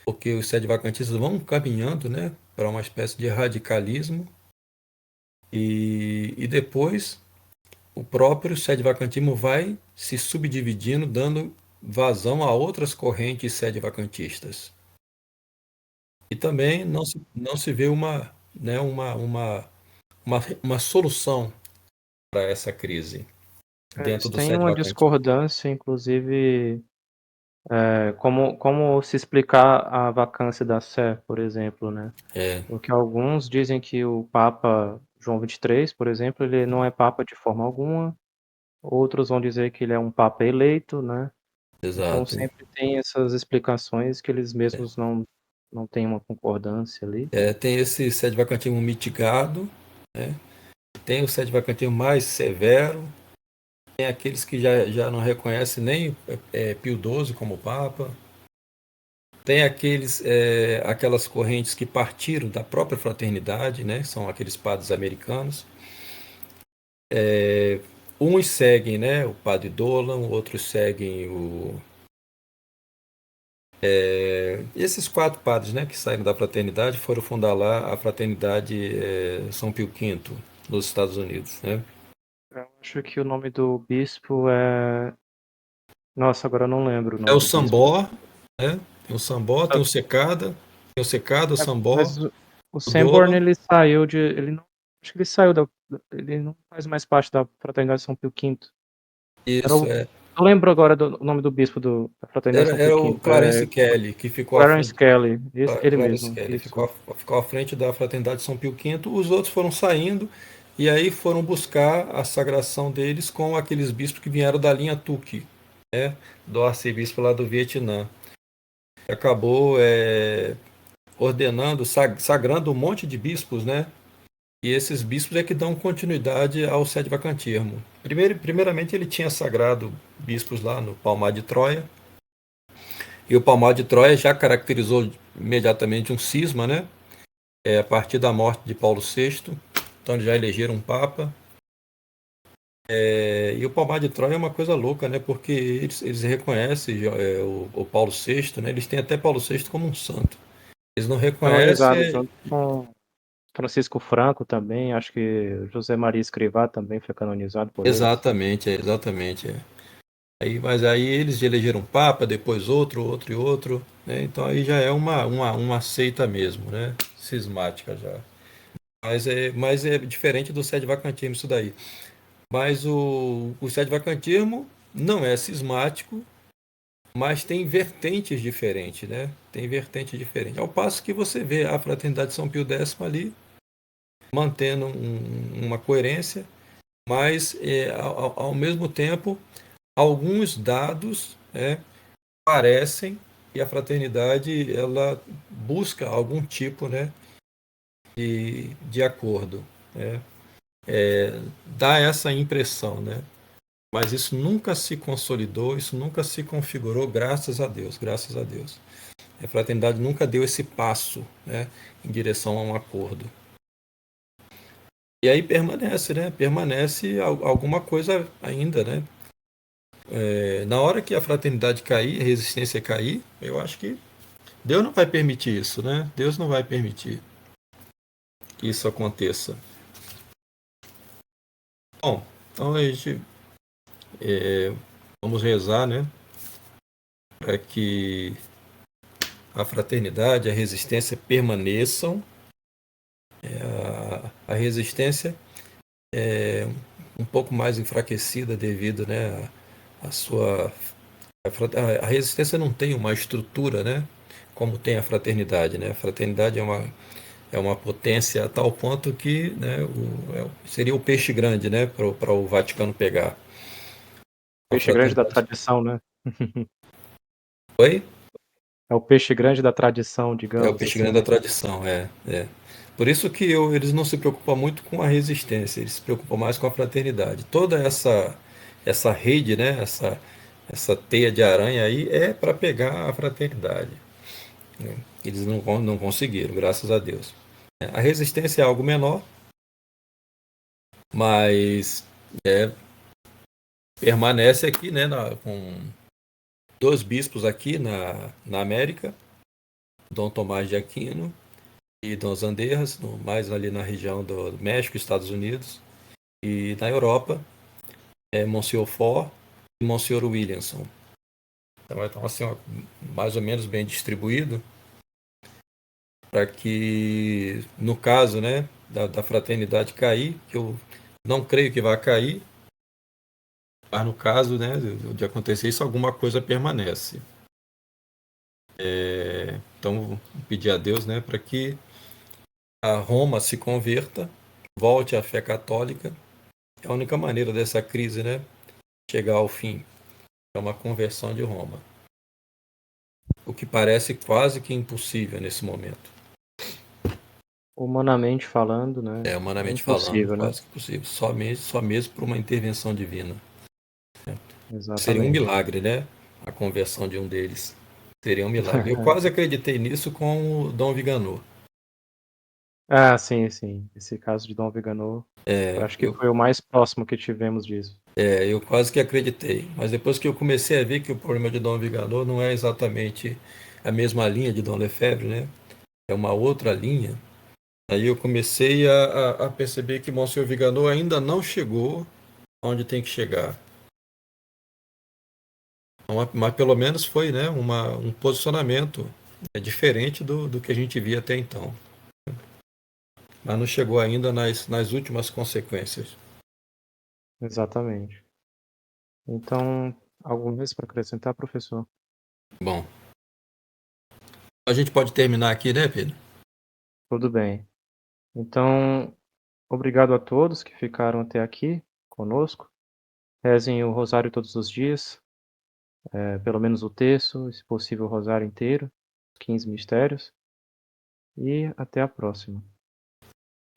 porque os sede-vacantistas vão caminhando, né, para uma espécie de radicalismo, e depois o próprio sede-vacantismo vai se subdividindo, dando vazão a outras correntes sede-vacantistas. E também não se vê né, uma solução para essa crise dentro Eles do têm uma sede-vacantismo. discordância, inclusive, como se explicar a vacância da Sé, por exemplo, né? É, Porque alguns dizem que o Papa João 23, por exemplo, ele não é Papa de forma alguma, outros vão dizer que ele é um Papa eleito, né? Então exato. sempre tem essas explicações que eles mesmos não têm uma concordância ali. Tem esse sede-vacantismo mitigado, né? Tem o sede-vacantismo mais severo, tem aqueles que já não reconhecem nem Pio XII como Papa. Tem aquelas correntes que partiram da própria fraternidade, né? São aqueles padres americanos. Uns seguem, né, o padre Dolan, outros seguem esses quatro padres, né, que saíram da fraternidade foram fundar lá a fraternidade São Pio V, nos Estados Unidos, né? Eu acho que o nome do bispo é. Nossa, agora eu não lembro o É nome o do bispo. Sambó, né? Tem o Sambó, Ah, tem o Secada, o Sambó, Mas o o Sanborn, Dolan. ele saiu de. Ele não. Acho que ele saiu da. Ele não faz mais parte da Fraternidade São Pio V. Era Isso, o. Eu lembro agora do nome do bispo da Fraternidade São Pio era V. o Clarence Kelly, que ficou à Clarence frente. Kelly. Ele Clarence mesmo. Kelly Isso. ficou à frente da Fraternidade São Pio V, os outros foram saindo e aí foram buscar a sagração deles com aqueles bispos que vieram da linha Tuque, né, do arcebispo lá do Vietnã. Acabou ordenando, sagrando um monte de bispos, né? E esses bispos é que dão continuidade ao sede-vacantismo. Primeiramente ele tinha sagrado bispos lá no Palmar de Troia, e o Palmar de Troia já caracterizou imediatamente um cisma, né? A partir da morte de Paulo VI, então eles já elegeram um Papa. E o Palmar de Troia é uma coisa louca, né? Porque eles reconhecem o Paulo VI, né? Eles têm até Paulo VI como um santo. Eles não Canonizado reconhecem. junto com Francisco Franco também. Acho que José Maria Escrivá também foi canonizado por eles. Exatamente, exatamente. Mas aí eles elegeram um Papa, depois outro, outro e outro, né? Então aí já é uma seita mesmo, né? Cismática já. Mas é diferente do sede vacantismo isso daí. Mas o sede vacantismo não é cismático, mas tem vertentes diferentes, né? Tem vertentes diferentes. Ao passo que você vê a Fraternidade São Pio X ali mantendo uma coerência, mas ao mesmo tempo alguns dados, parecem que a fraternidade ela busca algum tipo, né, de acordo, né? Dá essa impressão, né? Mas isso nunca se consolidou, isso nunca se configurou, graças a Deus, graças a Deus. A fraternidade nunca deu esse passo, né, em direção a um acordo. E aí permanece, né? Permanece alguma coisa ainda, né? Na hora que a fraternidade cair, a resistência cair, eu acho que Deus não vai permitir isso, né? Deus não vai permitir que isso aconteça. Bom, então a gente vamos rezar, né? Para que a fraternidade, a resistência permaneçam. A resistência é um pouco mais enfraquecida devido, né, a sua a resistência não tem uma estrutura, né, como tem a fraternidade, né? A fraternidade é uma potência a tal ponto que, né, seria o peixe grande, né, para o Vaticano pegar. A Peixe grande da fraternidade tradição, né. foi É o peixe grande da tradição, é o digamos peixe assim, grande da né. tradição, é. Por isso que eles não se preocupam muito com a resistência, eles se preocupam mais com a fraternidade. Toda essa rede, né, essa teia de aranha aí é para pegar a fraternidade. Né? Eles não conseguiram, graças a Deus. A resistência é algo menor, mas permanece aqui, né, com dois bispos aqui na América, Dom Tomás de Aquino e Dom Zanderras, mais ali na região do México, Estados Unidos, e na Europa, Monsieur Fort e Monsieur Williamson. Então assim, ó, mais ou menos bem distribuído, para que, no caso, né, da fraternidade cair, que eu não creio que vai cair, mas no caso, né, de acontecer isso, alguma coisa permanece. Então, pedir a Deus, né, para que a Roma se converta, volte à fé católica. É a única maneira dessa crise, né, chegar ao fim. É uma conversão de Roma. O que parece quase que impossível nesse momento. Humanamente falando, né, é Humanamente falando, impossível, né. quase que impossível. Só mesmo por uma intervenção divina. Seria um Exatamente. milagre, né? A conversão de um deles. Seria um milagre. Eu quase acreditei nisso com o Dom Viganor. Ah, sim, sim. Esse caso de Dom Viganò, eu acho que Eu, foi o mais próximo que tivemos disso. eu quase que acreditei. Mas depois que eu comecei a ver que o problema de Dom Viganor não é exatamente a mesma linha de Dom Lefebvre, né? É uma outra linha. Aí eu comecei a perceber que Monsenhor Viganor ainda não chegou onde tem que chegar. Mas pelo menos foi, né, um posicionamento diferente do que a gente via até então. Mas não chegou ainda nas últimas consequências. Exatamente. Então, algo mais para acrescentar, professor? Bom, a gente pode terminar aqui, né, Pedro? Tudo bem. Então, obrigado a todos que ficaram até aqui conosco. Rezem o rosário todos os dias, pelo menos o terço, se possível o rosário inteiro, 15 mistérios. E até a próxima.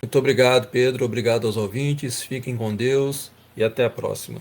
Muito obrigado, Pedro. Obrigado aos ouvintes. Fiquem com Deus e até a próxima.